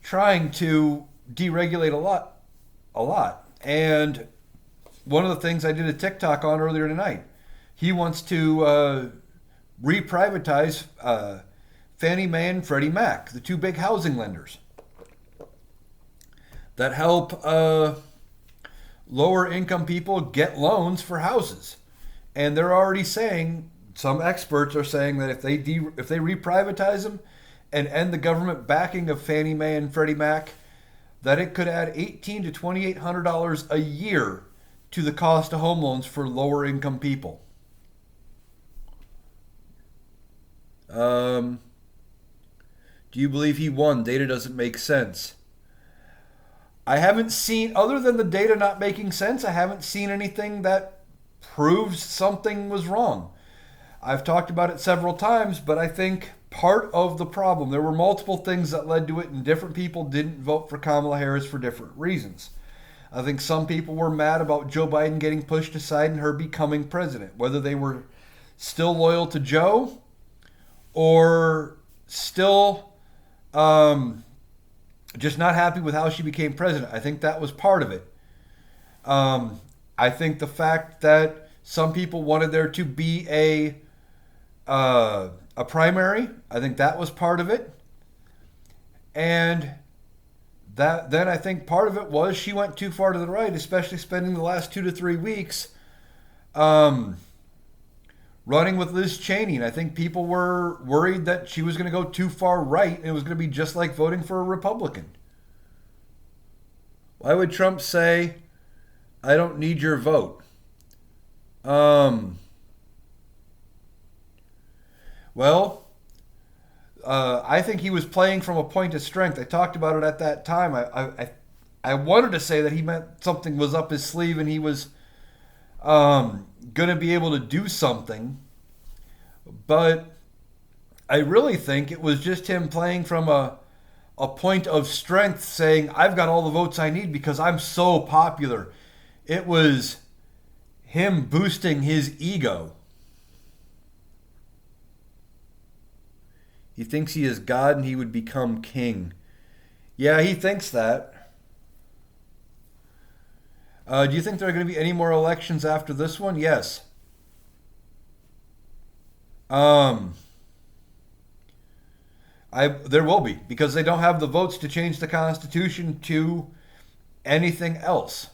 trying to deregulate a lot. And one of the things I did a TikTok on earlier tonight, he wants to reprivatize Fannie Mae and Freddie Mac, the two big housing lenders that help lower income people get loans for houses. And they're already saying, some experts are saying that if they reprivatize them and end the government backing of Fannie Mae and Freddie Mac, that it could add $1,800 to $2,800 a year to the cost of home loans for lower income people. Do you believe he won? Data doesn't make sense. I haven't seen, other than the data not making sense, I haven't seen anything that proves something was wrong. I've talked about it several times, but I think part of the problem, there were multiple things that led to it, and different people didn't vote for Kamala Harris for different reasons. I think some people were mad about Joe Biden getting pushed aside and her becoming president, whether they were still loyal to Joe or still just not happy with how she became president. I think that was part of it. I think the fact that some people wanted there to be a primary, I think that was part of it. And then I think part of it was she went too far to the right, especially spending the last 2 to 3 weeks running with Liz Cheney. And I think people were worried that she was going to go too far right and it was going to be just like voting for a Republican. Why would Trump say, I don't need your vote? I think he was playing from a point of strength. I talked about it at that time. I wanted to say that he meant something was up his sleeve and he was going to be able to do something. But I really think it was just him playing from a point of strength, saying, I've got all the votes I need because I'm so popular. It was him boosting his ego. He thinks he is God and he would become king. Yeah, he thinks that. Do you think there are going to be any more elections after this one? Yes. Um, there will be because they don't have the votes to change the Constitution to anything else.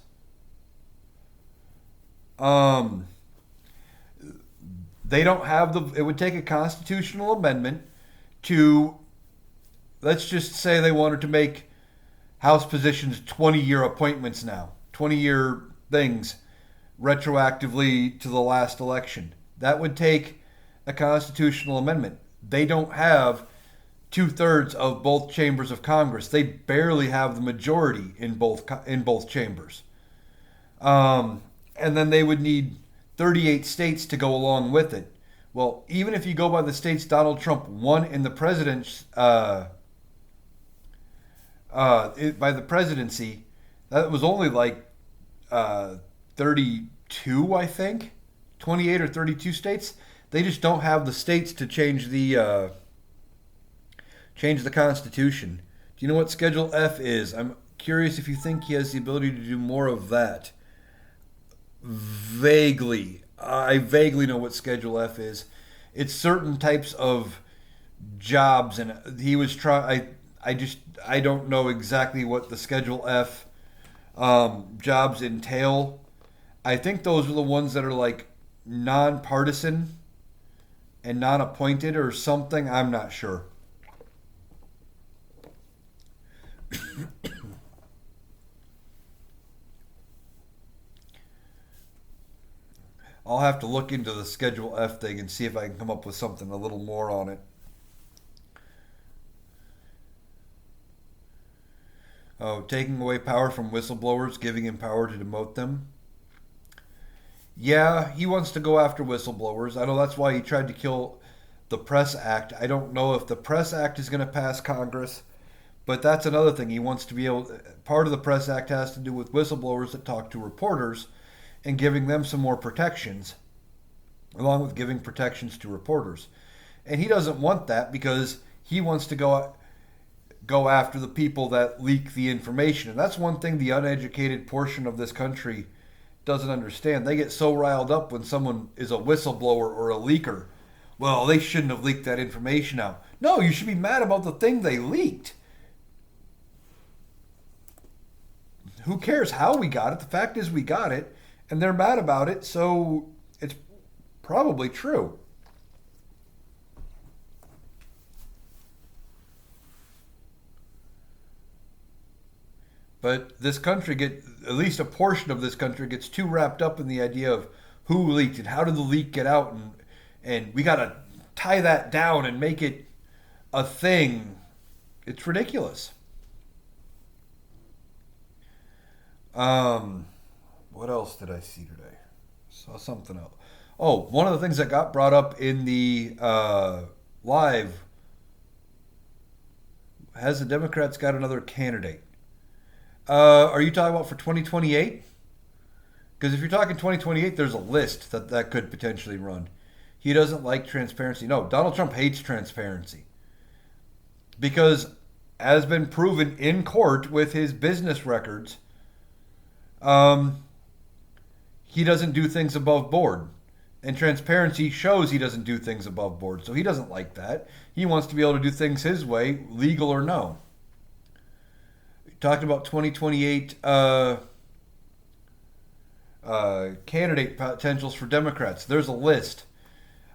Um, they don't have the. It would take a constitutional amendment to, let's just say they wanted to make House positions 20-year appointments now, 20-year things retroactively to the last election. That would take a constitutional amendment. They don't have two-thirds of both chambers of Congress. They barely have the majority in both chambers. And then they would need 38 states to go along with it. Well, even if you go by the states Donald Trump won in the by the presidency, that was only like 32, I think, 28 or 32 states. They just don't have the states to change the Constitution. Do you know what Schedule F is? I'm curious if you think he has the ability to do more of that. Vaguely. I vaguely know what Schedule F is. It's certain types of jobs, and he was trying. I don't know exactly what the Schedule F jobs entail. I think those are the ones that are like nonpartisan and non-appointed or something. I'm not sure. I'll have to look into the Schedule F thing and see if I can come up with something a little more on it. Oh, taking away power from whistleblowers, giving him power to demote them. Yeah, he wants to go after whistleblowers. I know that's why he tried to kill the Press Act. I don't know if the Press Act is going to pass Congress, but that's another thing. He wants to be able. Part of the Press Act has to do with whistleblowers that talk to reporters and giving them some more protections, along with giving protections to reporters. And he doesn't want that because he wants to go after the people that leak the information. And that's one thing the uneducated portion of this country doesn't understand. They get so riled up when someone is a whistleblower or a leaker. Well, they shouldn't have leaked that information out. No, you should be mad about the thing they leaked. Who cares how we got it? The fact is we got it, and they're mad about it, so it's probably true. But this country at least a portion of this country gets too wrapped up in the idea of who leaked it, how did the leak get out, and we got to tie that down and make it a thing. It's ridiculous. Um, what else did I see today? Saw something else. Oh, one of the things that got brought up in the live, has the Democrats got another candidate? Are you talking about for 2028? Because if you're talking 2028, there's a list that could potentially run. He doesn't like transparency. No, Donald Trump hates transparency. Because, as been proven in court with his business records, um, he doesn't do things above board. And transparency shows he doesn't do things above board. So he doesn't like that. He wants to be able to do things his way, legal or no. Talking about 2028 candidate potentials for Democrats. There's a list.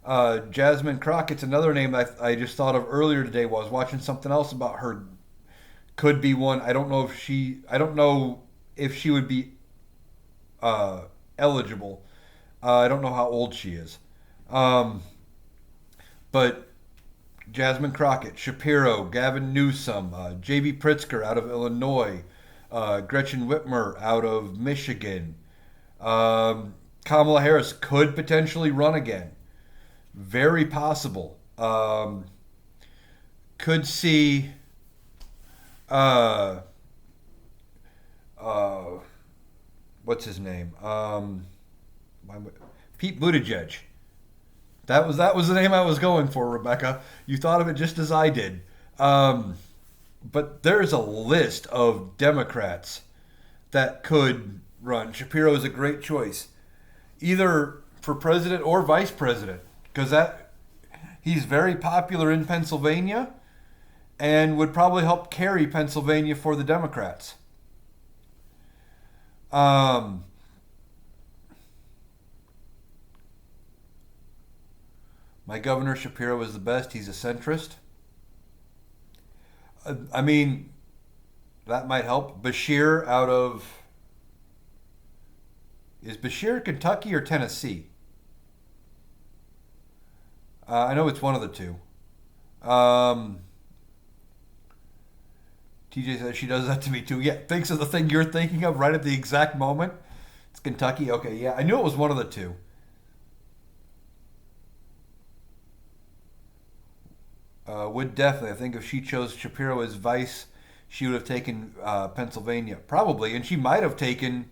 Jasmine Crockett's another name that I just thought of earlier today while I was watching something else about her. Could be one. I don't know if she. I don't know if she would be eligible. I don't know how old she is. Um, but Jasmine Crockett, Shapiro, Gavin Newsom, J.B. Pritzker out of Illinois, Gretchen Whitmer out of Michigan. Kamala Harris could potentially run again. Very possible. Could see uh, what's his name? Pete Buttigieg. That was the name I was going for, Rebecca. You thought of it just as I did. But there's a list of Democrats that could run. Shapiro is a great choice, either for president or vice president, because that he's very popular in Pennsylvania and would probably help carry Pennsylvania for the Democrats. Um, my governor Shapiro is the best. He's a centrist. I mean, that might help. Bashir out of is Bashir Kentucky or Tennessee? I know it's one of the two. Um, TJ says she does that to me too. Yeah, thinks of the thing you're thinking of right at the exact moment. It's Kentucky. Okay, yeah, I knew it was one of the two. Would definitely. I think if she chose Shapiro as vice, she would have taken Pennsylvania, probably, and she might have taken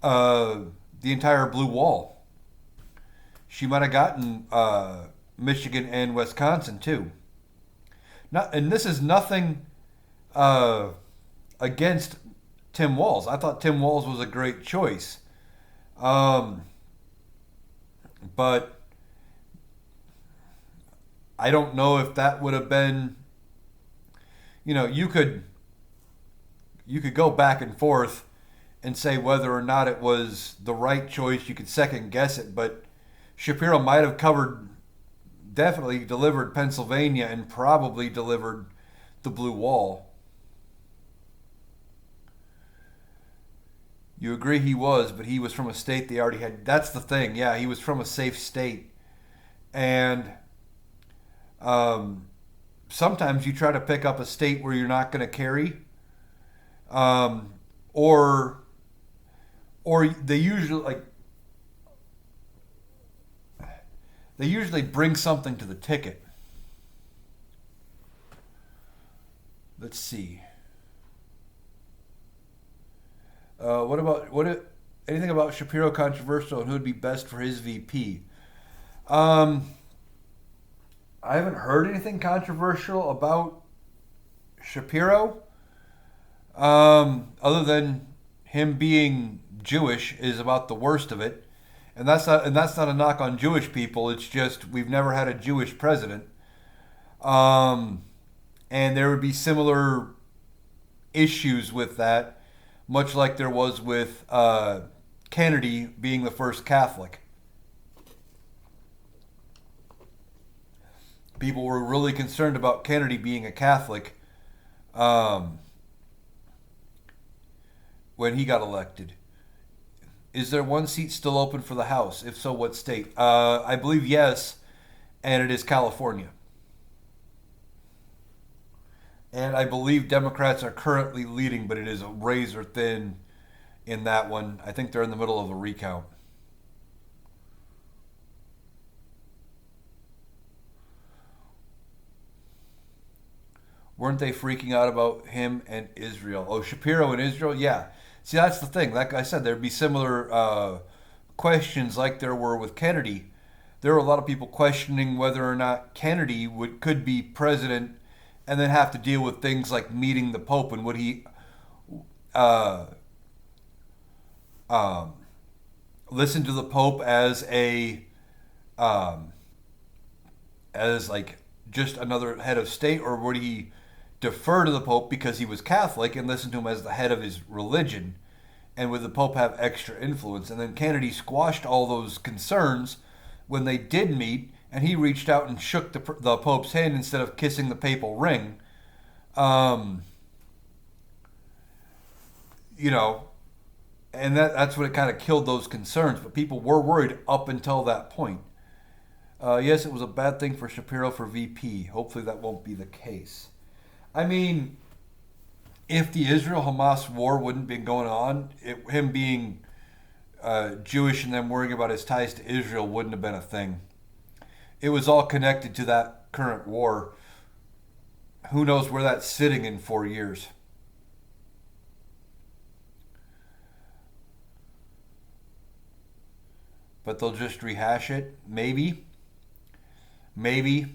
uh, the entire blue wall. She might have gotten Michigan and Wisconsin too. Not, and this is nothing uh, against Tim Walz. I thought Tim Walz was a great choice, um, but I don't know if that would have been. You could go back and forth and say whether or not it was the right choice. You could second guess it, but Shapiro might have covered, definitely delivered Pennsylvania and probably delivered the blue wall. You agree he was, but he was from a state they already had. That's the thing. Yeah, he was from a safe state. And um, sometimes you try to pick up a state where you're not going to carry, um, or they usually bring something to the ticket. Let's see. What about anything about Shapiro controversial and who would be best for his VP? Um, I haven't heard anything controversial about Shapiro, other than him being Jewish is about the worst of it, and that's not a knock on Jewish people. It's just we've never had a Jewish president, um, and there would be similar issues with that, much like there was with Kennedy being the first Catholic. People were really concerned about Kennedy being a Catholic um, when he got elected. Is there one seat still open for the House? If so, what state? I believe yes, and it is California. And I believe Democrats are currently leading, but it is a razor thin in that one. I think they're in the middle of a recount. Weren't they freaking out about him and Israel? Oh, Shapiro and Israel? Yeah. See, that's the thing. Like I said, there'd be similar questions like there were with Kennedy. There were a lot of people questioning whether or not Kennedy could be president and then have to deal with things like meeting the Pope, and would he uh, um, listen to the Pope um, as like just another head of state, or would he defer to the Pope because he was Catholic and listen to him as the head of his religion? And would the Pope have extra influence? And then Kennedy squashed all those concerns when they did meet, and he reached out and shook the Pope's hand instead of kissing the papal ring. Um, you know, and that's what it kind of killed those concerns. But people were worried up until that point. Yes, it was a bad thing for Shapiro for VP. Hopefully that won't be the case. I mean, if the Israel-Hamas war wouldn't been going on, him being Jewish and them worrying about his ties to Israel wouldn't have been a thing. It was all connected to that current war. Who knows where that's sitting in 4 years? but they'll just rehash it. Maybe. Maybe.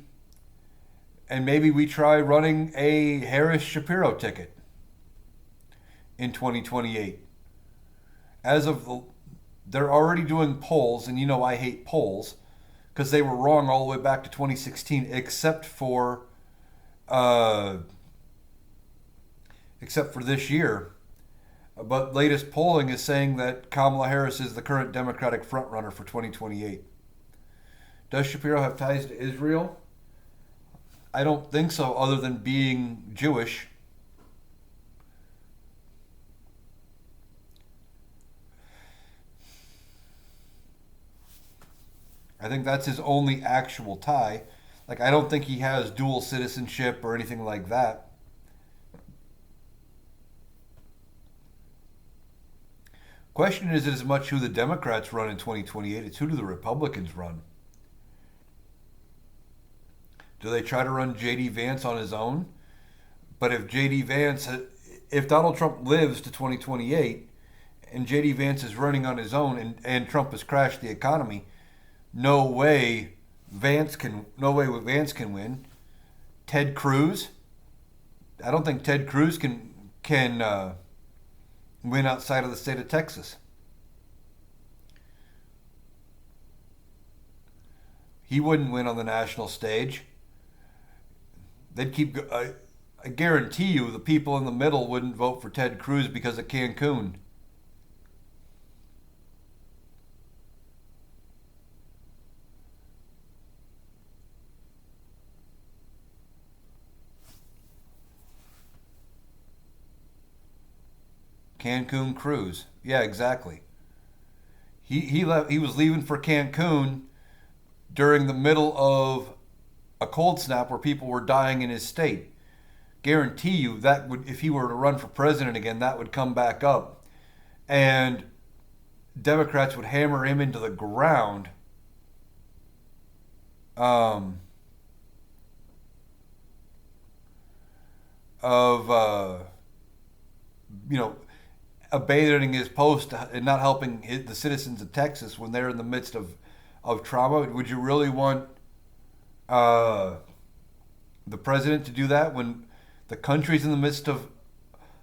And maybe we try running a Harris Shapiro ticket in 2028. They're already doing polls, and you know I hate polls because they were wrong all the way back to 2016, except for this year. But latest polling is saying that Kamala Harris is the current Democratic frontrunner for 2028. Does Shapiro have ties to Israel? I don't think so, other than being Jewish. I think that's his only actual tie. Like, I don't think he has dual citizenship or anything like that. Question isn't as much who the Democrats run in 2028, it's who do the Republicans run. Do they try to run J.D. Vance on his own? But if Donald Trump lives to 2028 and J.D. Vance is running on his own and Trump has crashed the economy, no way Vance can win. Ted Cruz? I don't think Ted Cruz can win outside of the state of Texas. He wouldn't win on the national stage. They'd keep. I guarantee you, the people in the middle wouldn't vote for Ted Cruz because of Cancun. Cancun Cruz. Yeah, exactly. He left. He was leaving for Cancun during the middle of a cold snap where people were dying in his state. Guarantee you that would, if he were to run for president again, that would come back up, and Democrats would hammer him into the ground. Of you know, abandoning his post and not helping the citizens of Texas when they're in the midst of trauma. Would you really want the president to do that when the country's in the midst of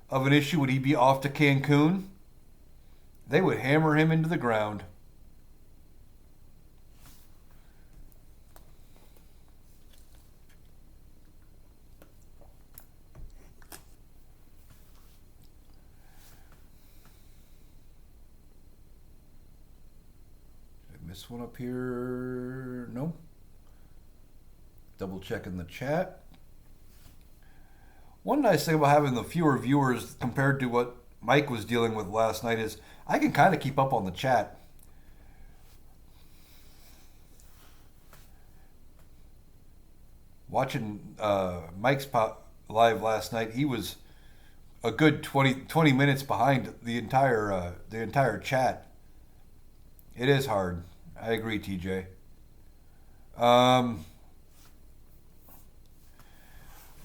an issue? Would he be off to Cancun? They would hammer him into the ground. Did I miss one up here? No. Double checking the chat. One nice thing about having the fewer viewers compared to what Mike was dealing with last night is I can kind of keep up on the chat. Watching Mike's live last night, he was a good 20 minutes behind the entire chat. It is hard. I agree, TJ.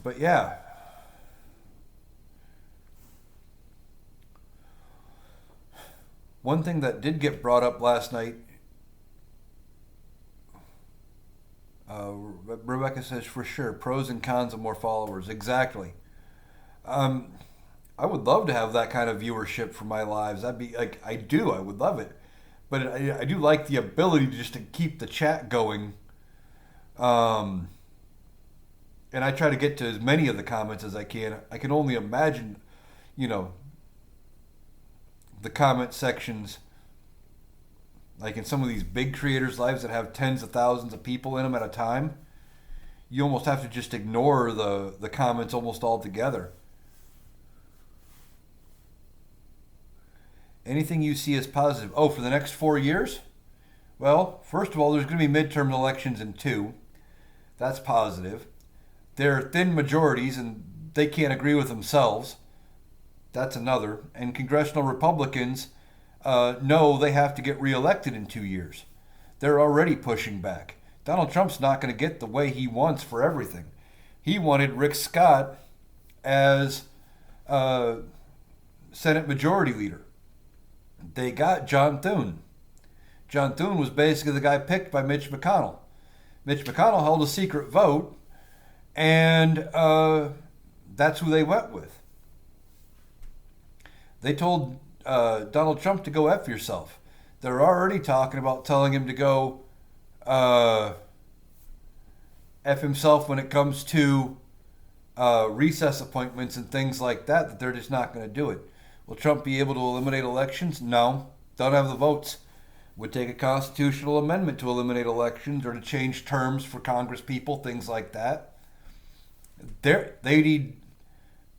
But yeah. One thing that did get brought up last night, Rebecca says, for sure, pros and cons of more followers. Exactly. I would love to have that kind of viewership for my lives. That'd be like, I would love it. But I do like the ability just to keep the chat going. And I try to get to as many of the comments as I can. I can only imagine, the comment sections, like in some of these big creators' lives that have tens of thousands of people in them at a time. You almost have to just ignore the comments almost altogether. Anything you see as positive? Oh, for the next 4 years? Well, first of all, there's going to be midterm elections in 2. That's positive. They're thin majorities and they can't agree with themselves. That's another. And congressional Republicans know they have to get reelected in 2 years. They're already pushing back. Donald Trump's not going to get the way he wants for everything. He wanted Rick Scott as Senate Majority Leader. They got John Thune. John Thune was basically the guy picked by Mitch McConnell. Mitch McConnell held a secret vote, and that's who they went with. They told Donald Trump to go F yourself. They're already talking about telling him to go F himself when it comes to recess appointments and things like that they're just not going to do it. Will Trump be able to eliminate elections? No. Don't have the votes. Would take a constitutional amendment to eliminate elections or to change terms for Congress people, things like that. They need,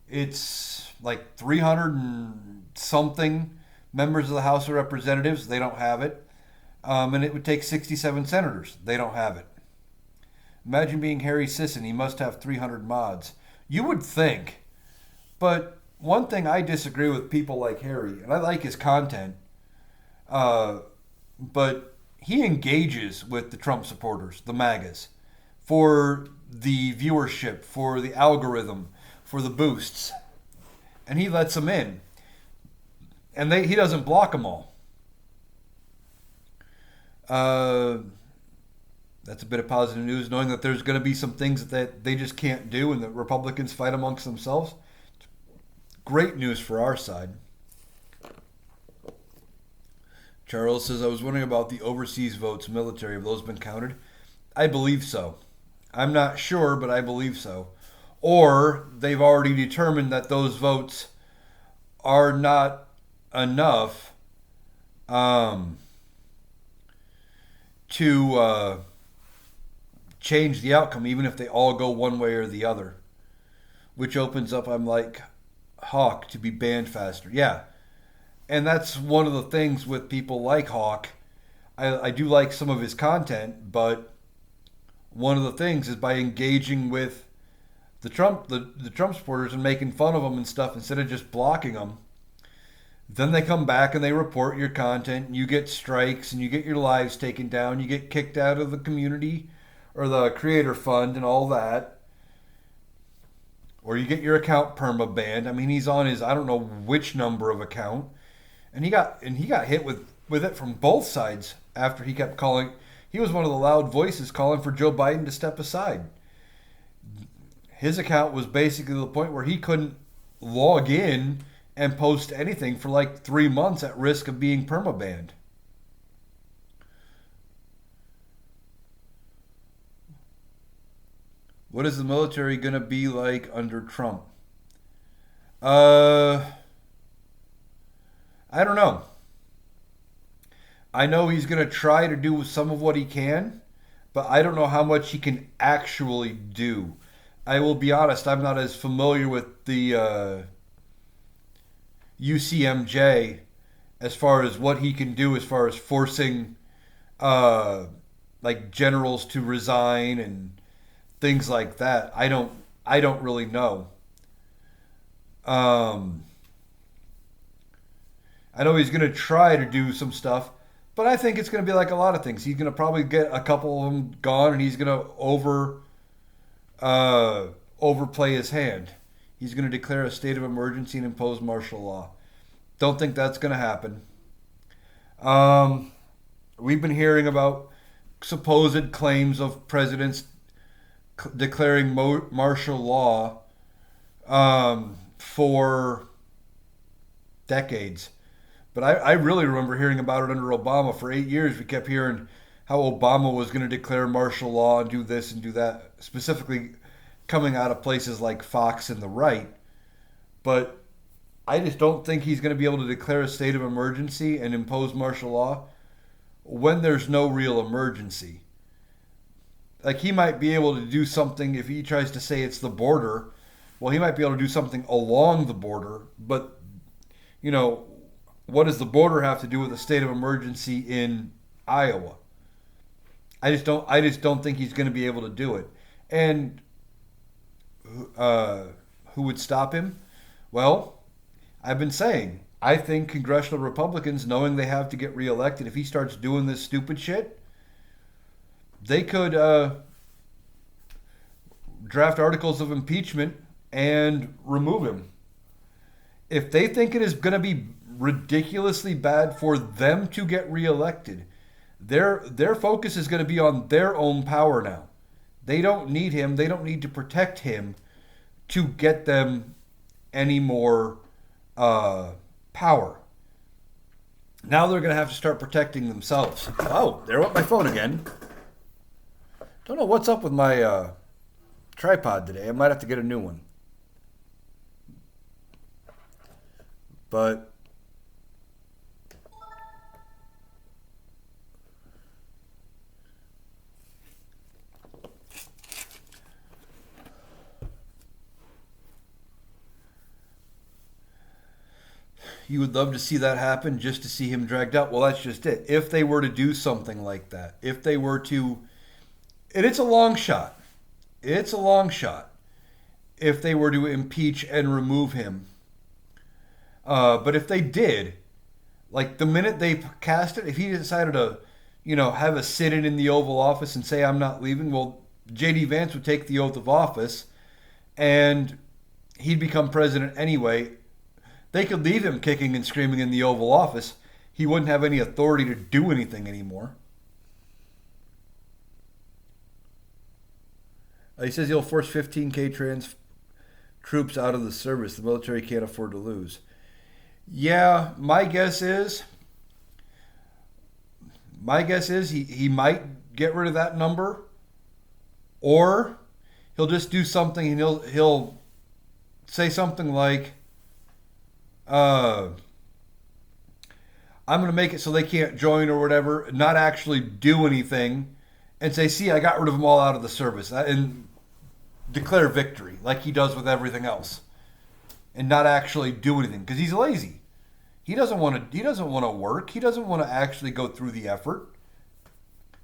it's like 300 and something members of the House of Representatives. They don't have it. And it would take 67 senators. They don't have it. Imagine being Harry Sisson. He must have 300 mods. You would think. But one thing I disagree with people like Harry, and I like his content, but he engages with the Trump supporters, the MAGAs, for the viewership, for the algorithm, for the boosts. And he lets them in. And he doesn't block them all. That's a bit of positive news, knowing that there's going to be some things that they just can't do and that Republicans fight amongst themselves. Great news for our side. Charles says, I was wondering about the overseas votes, military. Have those been counted? I believe so. I'm not sure, but I believe so. Or they've already determined that those votes are not enough to change the outcome, even if they all go one way or the other. Which opens up, I'm like, Hawk to be banned faster. Yeah. And that's one of the things with people like Hawk. I do like some of his content, but one of the things is by engaging with the Trump supporters and making fun of them and stuff instead of just blocking them. Then they come back and they report your content, and you get strikes and you get your lives taken down, you get kicked out of the community or the creator fund and all that. Or you get your account perma-banned. I mean, he's on his I don't know which number of account. And he got hit with it from both sides after he kept calling. He was one of the loud voices calling for Joe Biden to step aside. His account was basically the point where he couldn't log in and post anything for like 3 months at risk of being perma-banned. What is the military going to be like under Trump? I don't know. I know he's going to try to do some of what he can, but I don't know how much he can actually do. I will be honest, I'm not as familiar with the UCMJ as far as what he can do as far as forcing like generals to resign and things like that. I don't really know. I know he's going to try to do some stuff, but I think it's going to be like a lot of things. He's going to probably get a couple of them gone, and he's going to overplay his hand. He's going to declare a state of emergency and impose martial law. Don't think that's going to happen. We've been hearing about supposed claims of presidents declaring martial law for decades. But I really remember hearing about it under Obama. For 8 years, we kept hearing how Obama was going to declare martial law and do this and do that, specifically coming out of places like Fox and the right. But I just don't think he's going to be able to declare a state of emergency and impose martial law when there's no real emergency. Like, he might be able to do something if he tries to say it's the border. Well, he might be able to do something along the border, but, you know, what does the border have to do with a state of emergency in Iowa? I just don't think he's going to be able to do it. And who would stop him? Well, I've been saying, I think congressional Republicans, knowing they have to get reelected, if he starts doing this stupid shit, they could draft articles of impeachment and remove him. If they think it is going to be ridiculously bad for them to get reelected, Their focus is going to be on their own power now. They don't need him. They don't need to protect him to get them any more power. Now they're going to have to start protecting themselves. Oh, there went my phone again. Don't know what's up with my tripod today. I might have to get a new one. But you would love to see that happen, just to see him dragged out. Well, that's just it. If they were to do something like that, if they were to, and it's a long shot. It's a long shot. If they were to impeach and remove him. But if they did, like the minute they cast it, if he decided to, have a sit-in in the Oval Office and say, I'm not leaving, well, J.D. Vance would take the oath of office and he'd become president anyway. They could leave him kicking and screaming in the Oval Office. He wouldn't have any authority to do anything anymore. He says he'll force 15K trans troops out of the service. The military can't afford to lose. Yeah, my guess is he might get rid of that number, or he'll just do something and he'll say something like, I'm going to make it so they can't join or whatever, not actually do anything, and say, see, I got rid of them all out of the service, and declare victory like he does with everything else, and not actually do anything because he's lazy. He doesn't want to work. He doesn't want to actually go through the effort.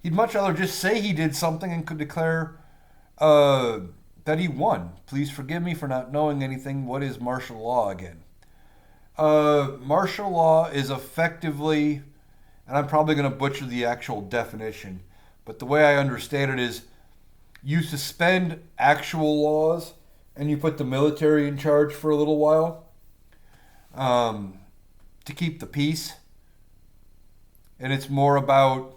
He'd much rather just say he did something and could declare that he won. Please forgive me for not knowing anything. What is martial law again? Martial law is effectively, and I'm probably going to butcher the actual definition, but the way I understand it is you suspend actual laws and you put the military in charge for a little while to keep the peace. And it's more about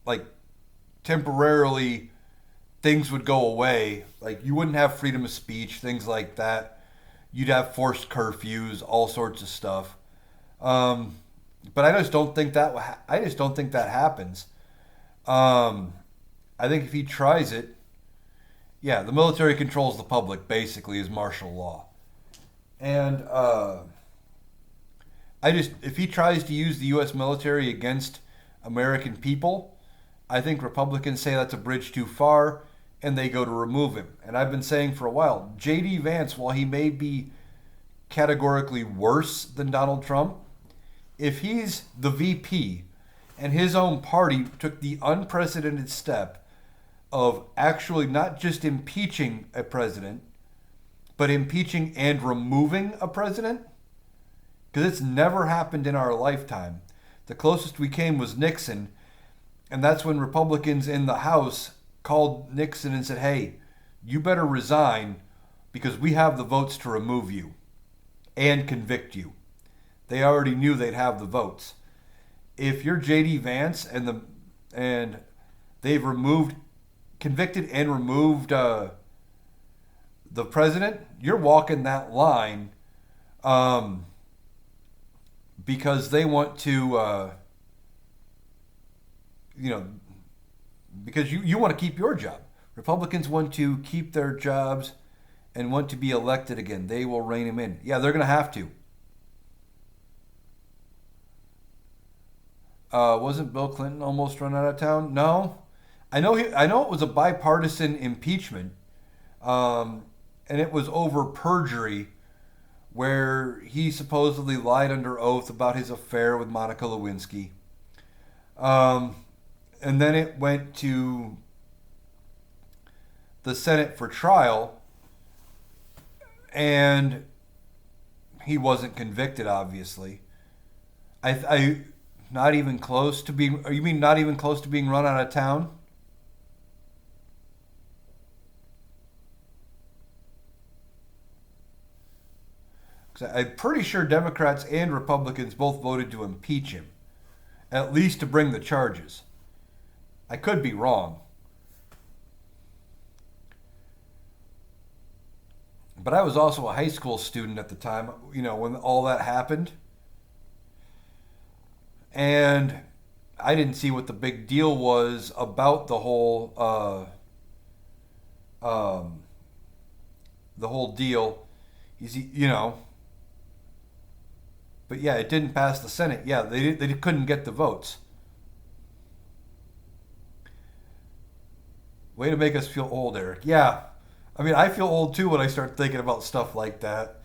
like temporarily things would go away. Like you wouldn't have freedom of speech, things like that. You'd have forced curfews, all sorts of stuff. But I just don't think that happens. I think if he tries it, yeah, the military controls the public. Basically, is martial law, and if he tries to use the U.S. military against American people, I think Republicans say that's a bridge too far, and they go to remove him. And I've been saying for a while, J.D. Vance, while he may be categorically worse than Donald Trump, if he's the VP and his own party took the unprecedented step of actually not just impeaching a president, but impeaching and removing a president, because it's never happened in our lifetime. The closest we came was Nixon, and that's when Republicans in the House called Nixon and said, hey, you better resign because we have the votes to remove you and convict you. They already knew they'd have the votes. If you're J.D. Vance and they've convicted and removed the president, you're walking that line because they want to, because you want to keep your job. Republicans want to keep their jobs and want to be elected again. They will rein him in. Yeah, they're going to have to. Wasn't Bill Clinton almost run out of town? No, I know it was a bipartisan impeachment, and it was over perjury, where he supposedly lied under oath about his affair with Monica Lewinsky, and then it went to the Senate for trial, and he wasn't convicted. Obviously, I not even close to being. You mean not even close to being run out of town? I'm pretty sure Democrats and Republicans both voted to impeach him, at least to bring the charges. I could be wrong. But I was also a high school student at the time, when all that happened. And I didn't see what the big deal was about the whole deal. But yeah, it didn't pass the Senate. Yeah, they couldn't get the votes. Way to make us feel old, Eric. Yeah, I mean, I feel old too when I start thinking about stuff like that.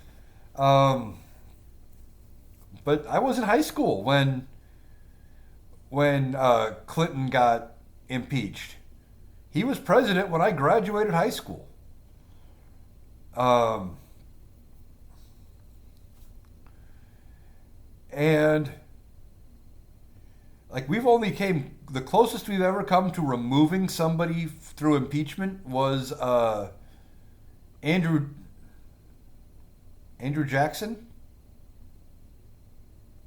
Um, but I was in high school when Clinton got impeached. He was president when I graduated high school. Um, and like we've only came the closest we've ever come to removing somebody through impeachment was Andrew Andrew Jackson.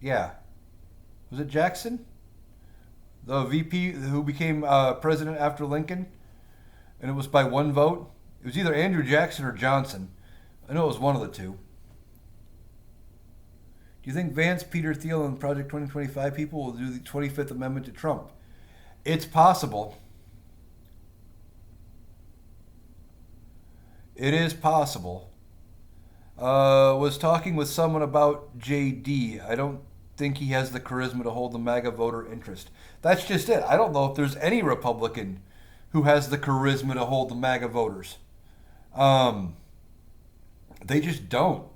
Yeah, was it Jackson, the VP who became president after Lincoln, and it was by one vote. It was either Andrew Jackson or Johnson. I know it was one of the two. Do you think Vance, Peter Thiel, and Project 2025 people will do the 25th Amendment to Trump? It's possible. It is possible. Was talking with someone about JD. I don't think he has the charisma to hold the MAGA voter interest. That's just it. I don't know if there's any Republican who has the charisma to hold the MAGA voters. They just don't.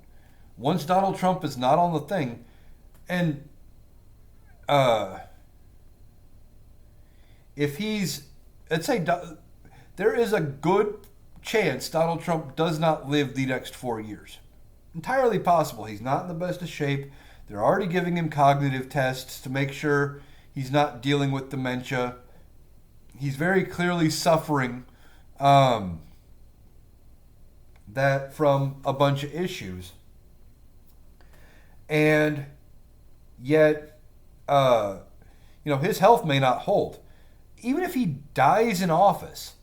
Once Donald Trump is not on the thing, and if he's, let's say, there is a good chance Donald Trump does not live the next 4 years. Entirely possible. He's not in the best of shape. They're already giving him cognitive tests to make sure he's not dealing with dementia. He's very clearly suffering that from a bunch of issues. And yet, his health may not hold. Even if he dies in office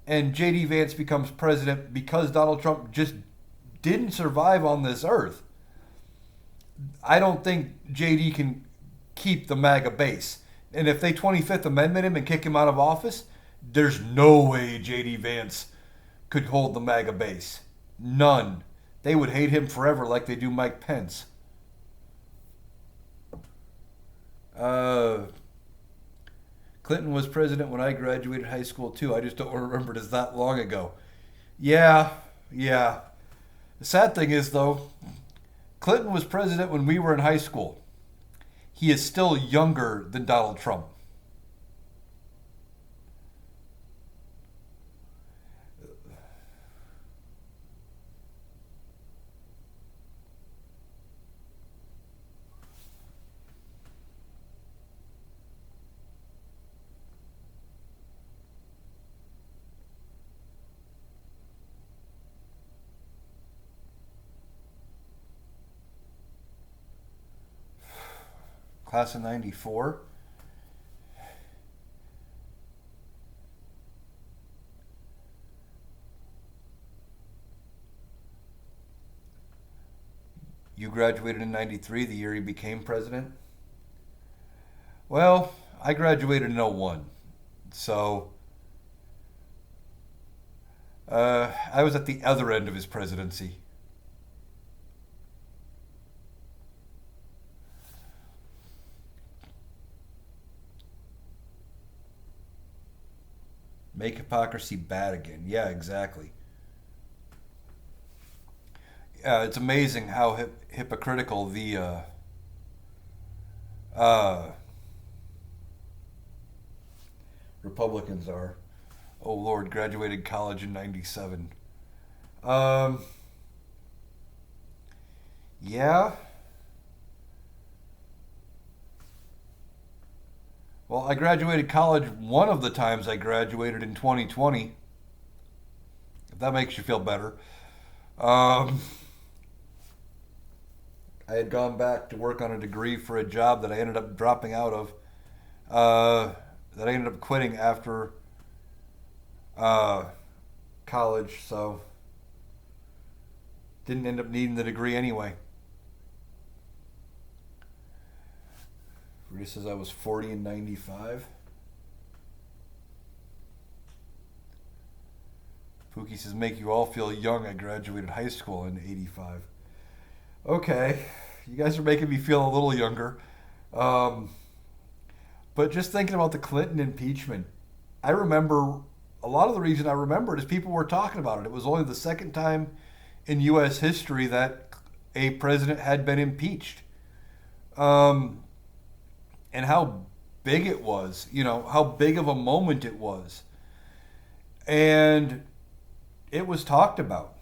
and J.D. Vance becomes president because Donald Trump just didn't survive on this earth, I don't think J.D. can keep the MAGA base. And if they 25th Amendment him and kick him out of office, there's no way J.D. Vance could hold the MAGA base. None. They would hate him forever like they do Mike Pence. Clinton was president when I graduated high school too. I just don't remember it as that long ago. Yeah. The sad thing is though, Clinton was president when we were in high school. He is still younger than Donald Trump. Class of 94. You graduated in 93, the year he became president? Well, I graduated in 01. So, I was at the other end of his presidency. Make hypocrisy bad again. Yeah, exactly. It's amazing how hypocritical the uh, Republicans are. Oh Lord, graduated college in '97. Um, yeah. Well, I graduated college one of the times I graduated in 2020. If that makes you feel better. Um, I had gone back to work on a degree for a job that I ended up dropping out of, uh, that I ended up quitting after uh, college, so didn't end up needing the degree anyway. Rudy says I was 40 in 95. Pookie says, make you all feel young. I graduated high school in 85. Okay, you guys are making me feel a little younger. Um, but just thinking about the Clinton impeachment, I remember a lot of the reason I remember it is people were talking about it. It was only the second time in U.S. history that a president had been impeached. Um, and how big it was, how big of a moment it was. And it was talked about.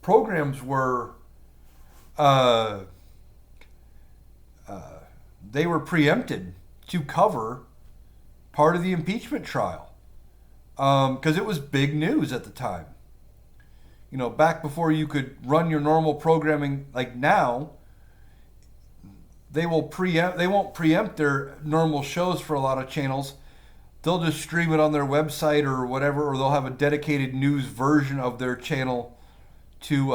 Programs were uh, uh, they were preempted to cover part of the impeachment trial because it was big news at the time. Back before you could run your normal programming like now, they won't preempt their normal shows for a lot of channels. They'll just stream it on their website or whatever, or they'll have a dedicated news version of their channel to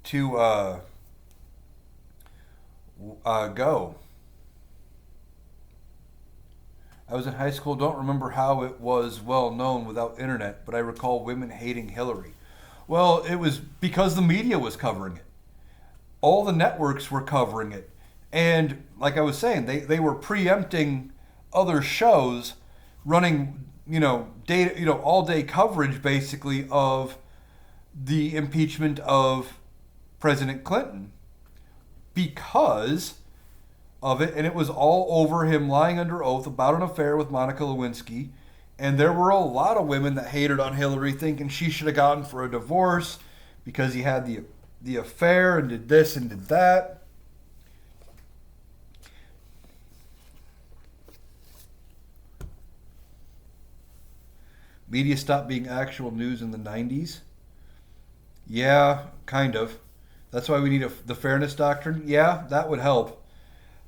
to go. I was in high school, don't remember how it was well known without internet, but I recall women hating Hillary. Well, it was because the media was covering it. All the networks were covering it. And like I was saying, they were preempting other shows running, data, all day coverage basically of the impeachment of President Clinton because of it, and it was all over him lying under oath about an affair with Monica Lewinsky. And there were a lot of women that hated on Hillary, thinking she should have gotten for a divorce because he had the affair and did this and did that. Media stopped being actual news in the 90s. Yeah, kind of. That's why we need the fairness doctrine. Yeah, that would help.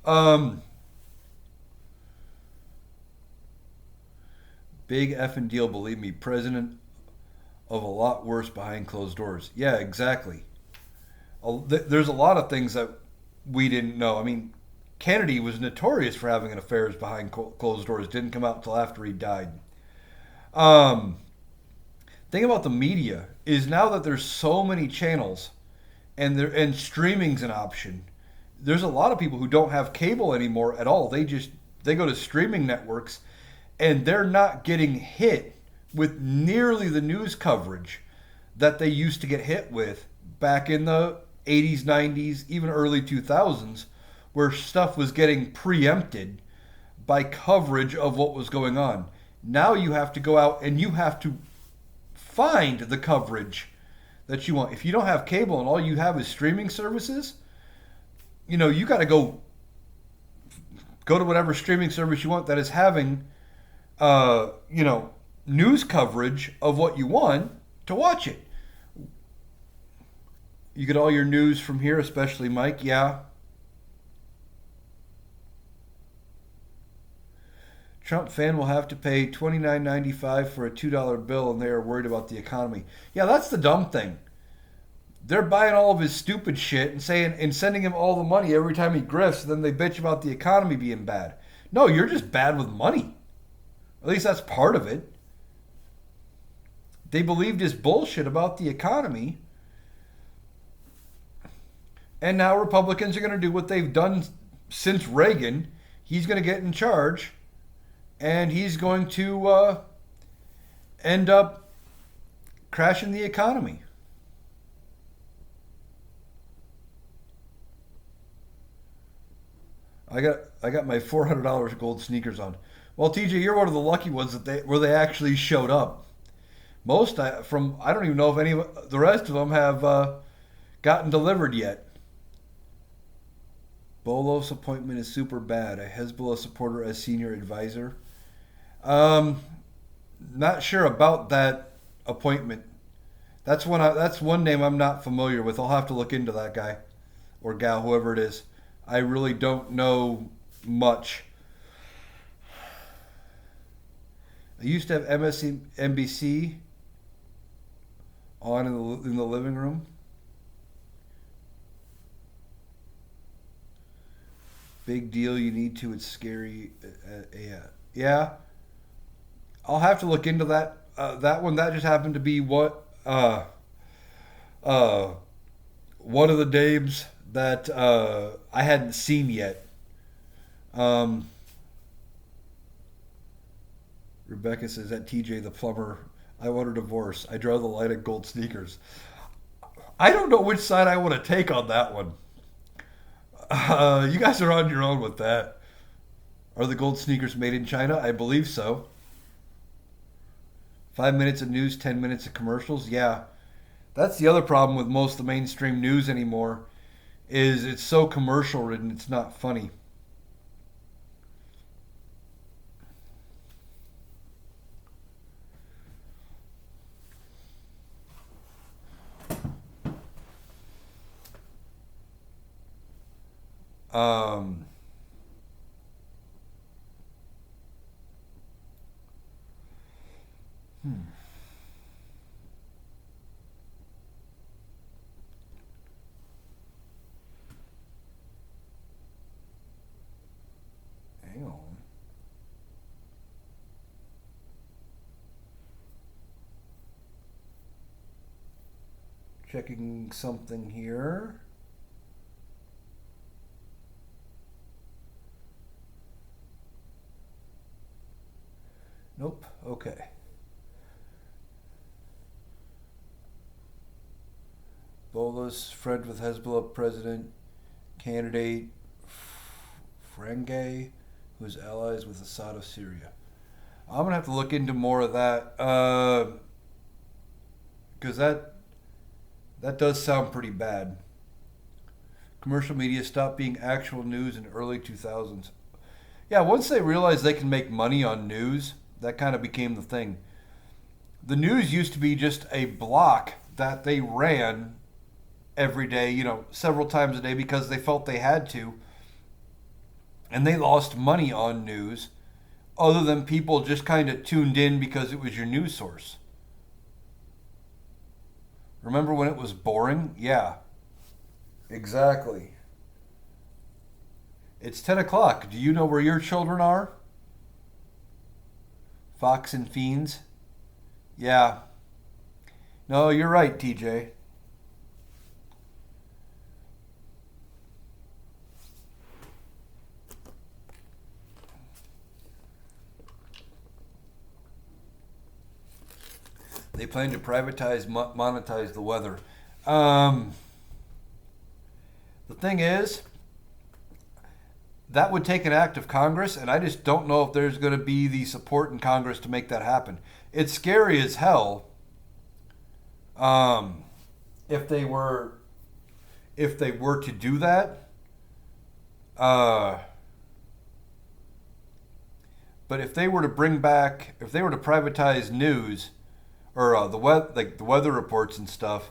Um, Big effing deal, believe me. President of a lot worse behind closed doors. Yeah, exactly. There's a lot of things that we didn't know. I mean, Kennedy was notorious for having an affairs behind closed doors. Didn't come out until after he died. Um, Thing about the media is now that there's so many channels and streaming's an option. There's a lot of people who don't have cable anymore at all. They go to streaming networks and they're not getting hit with nearly the news coverage that they used to get hit with back in the 80s, 90s, even early 2000s, where stuff was getting preempted by coverage of what was going on. Now you have to go out and you have to find the coverage that you want. If you don't have cable and all you have is streaming services, you got to go to whatever streaming service you want that is having, news coverage of what you want to watch it. You get all your news from here, especially Mike. Yeah. Trump fan will have to pay $29.95 for a $2 bill, and they are worried about the economy. Yeah, that's the dumb thing. They're buying all of his stupid shit and sending him all the money every time he grifts, and then they bitch about the economy being bad. No, you're just bad with money. At least that's part of it. They believed his bullshit about the economy, and now Republicans are going to do what they've done since Reagan. He's going to get in charge, and he's going to end up crashing the economy. I got my $400 gold sneakers on. Well, TJ, you're one of the lucky ones where they actually showed up. Most I don't even know if any of the rest of them have gotten delivered yet. Bolos appointment is super bad. A Hezbollah supporter as senior advisor. Um, Not sure about that appointment. That's one name I'm not familiar with. I'll have to look into that guy or gal, whoever it is. I really don't know much. I used to have MSNBC on in the living room. Big deal. You need to. It's scary. Yeah, yeah. I'll have to look into that. That one that just happened to be uh, one of the names that I hadn't seen yet. Um, Rebecca says that TJ the plumber. I want a divorce. I draw the line at gold sneakers. I don't know which side I want to take on that one. You guys are on your own with that. Are the gold sneakers made in China? I believe so. 5 minutes of news, 10 minutes of commercials. Yeah, that's the other problem with most of the mainstream news anymore. Is it's so commercial ridden. It's not funny. Um, hmm, Hang on. Checking something here. Nope. Okay. Bolas, friend with Hezbollah president, candidate Frenge, who is allies with Assad of Syria. I'm gonna have to look into more of that because that does sound pretty bad. Commercial media stopped being actual news in early 2000s. Yeah, once they realized they can make money on news, that kind of became the thing. The news used to be just a block that they ran every day, several times a day because they felt they had to, and they lost money on news other than people just kind of tuned in because it was your news source. Remember when it was boring? Yeah, exactly. It's 10 o'clock. Do you know where your children are? Fox and Fiends? Yeah. No, you're right, TJ. They plan to privatize, monetize the weather. Um, the thing is, that would take an act of Congress, and I just don't know if there's going to be the support in Congress to make that happen. It's scary as hell. Um, if they were, if they were to do that, uh, but if they were to bring back, if they were to privatize news or like the weather reports and stuff,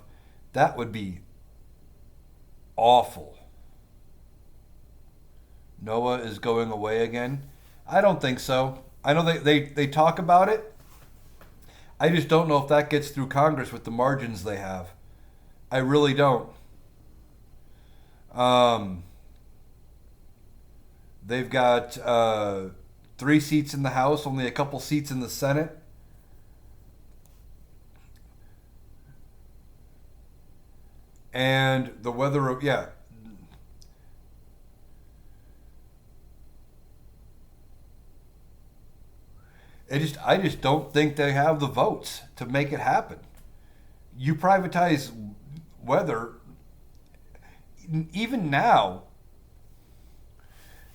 that would be awful. Noah is going away again. I don't think so. I know they talk about it. I just don't know if that gets through Congress with the margins they have. I really don't. Um, they've got 3 seats in the House, only a couple seats in the Senate. And the weather, yeah. I just don't think they have the votes to make it happen. You privatize weather, even now,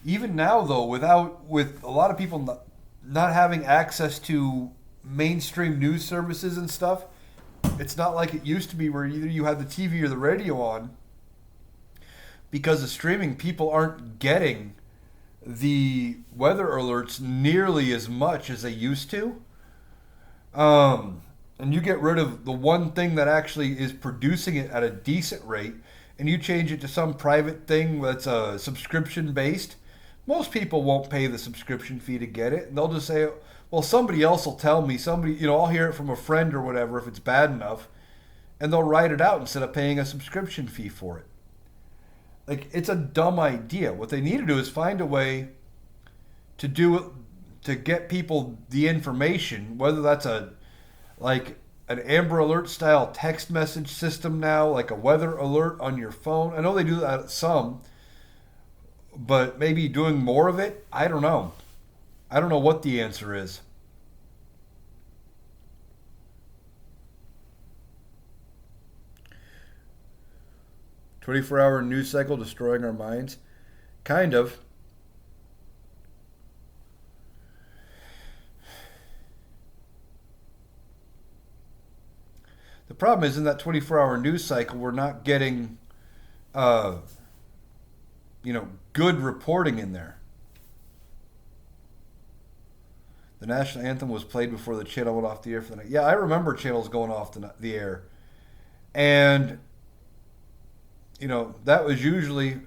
even now though, with a lot of people not having access to mainstream news services and stuff, it's not like it used to be where either you had the TV or the radio on. because of streaming, people aren't getting the weather alerts nearly as much as they used to. And you get rid of the one thing that actually is producing it at a decent rate, and you change it to some private thing that's subscription based. Most people won't pay the subscription fee to get it, and they'll just say, "Well, somebody else will tell me. Somebody, I'll hear it from a friend or whatever if it's bad enough," and they'll write it out instead of paying a subscription fee for it. Like, it's a dumb idea. What they need to do is find a way to do it, to get people the information, whether that's like an Amber Alert style text message system now, like a weather alert on your phone. I know they do that some, but maybe doing more of it. I don't know. I don't know what the answer is. 24-hour news cycle destroying our minds? Kind of. The problem is in that 24-hour news cycle, we're not getting, uh, good reporting in there. The national anthem was played before the channel went off the air for the night. Yeah, I remember channels going off the air. And, that was usually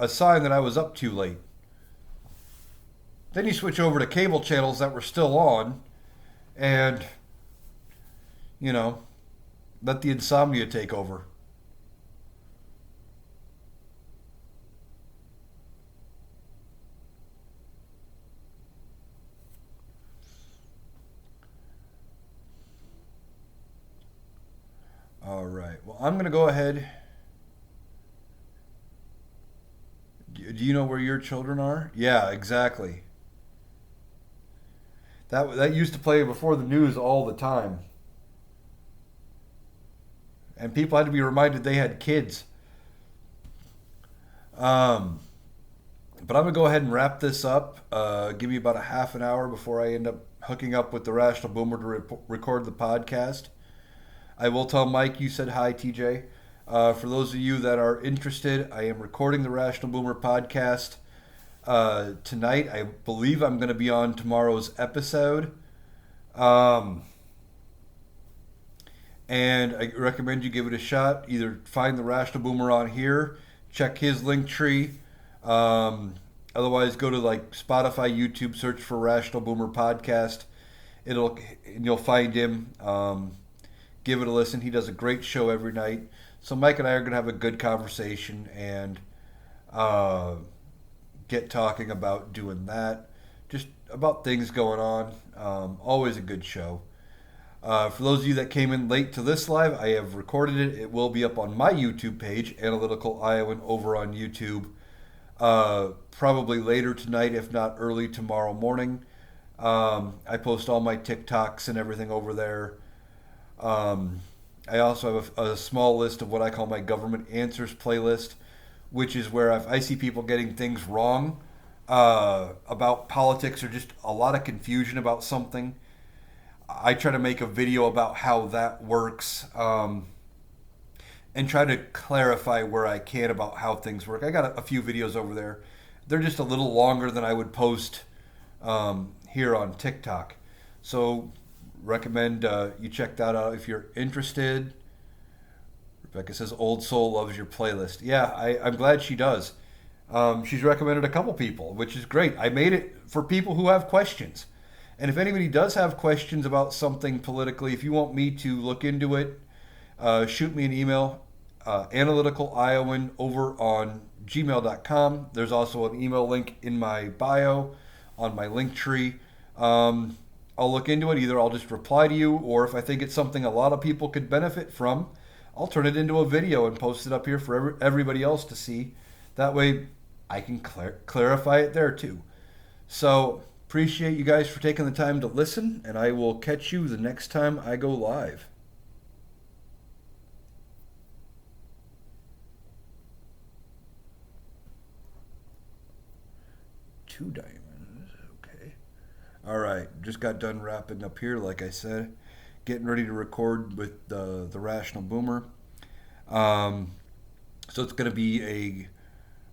a sign that I was up too late. Then you switch over to cable channels that were still on and, let the insomnia take over. All right. Well, I'm going to go ahead. Do you know where your children are? Yeah, exactly. That used to play before the news all the time. And people had to be reminded they had kids. Um, but I'm going to go ahead and wrap this up. Give me about a half an hour before I end up hooking up with the Rational Boomer to record the podcast. I will tell Mike you said hi, TJ. For those of you that are interested, I am recording the Rational Boomer podcast tonight. I believe I'm going to be on tomorrow's episode. And I recommend you give it a shot. Either find the Rational Boomer on here, check his link tree. Otherwise, go to like Spotify, YouTube, search for Rational Boomer podcast. You'll find him. Give it a listen. He does a great show every night. So Mike and I are going to have a good conversation and get talking about doing that. Just about things going on. Always a good show. For those of you that came in late to this live, I have recorded it. It will be up on my YouTube page, Analytical Iowan, over on YouTube. Probably later tonight, if not early tomorrow morning. I post all my TikToks and everything over there. I also have a small list of what I call my government answers playlist, which is where I see people getting things wrong about politics or just a lot of confusion about something. I try to make a video about how that works and try to clarify where I can about how things work. I got a few videos over there. They're just a little longer than I would post here on TikTok. So recommend you check that out if you're interested. Rebecca says Old Soul loves your playlist. Yeah, I'm glad she does. She's recommended a couple people, which is great. I made it for people who have questions. And if anybody does have questions about something politically, if you want me to look into it, shoot me an email, analyticaliowan over on gmail.com. There's also an email link in my bio on my link tree. I'll look into it. Either I'll just reply to you, or if I think it's something a lot of people could benefit from, I'll turn it into a video and post it up here for everybody else to see. That way I can clarify it there too. So appreciate you guys for taking the time to listen, and I will catch you the next time I go live. Two diamonds, okay. All right, just got done wrapping up here, like I said. Getting ready to record with the Rational Boomer. So it's going to be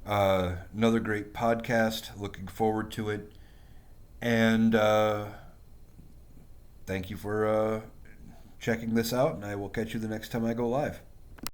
Another great podcast. Looking forward to it. And thank you for checking this out. And I will catch you the next time I go live.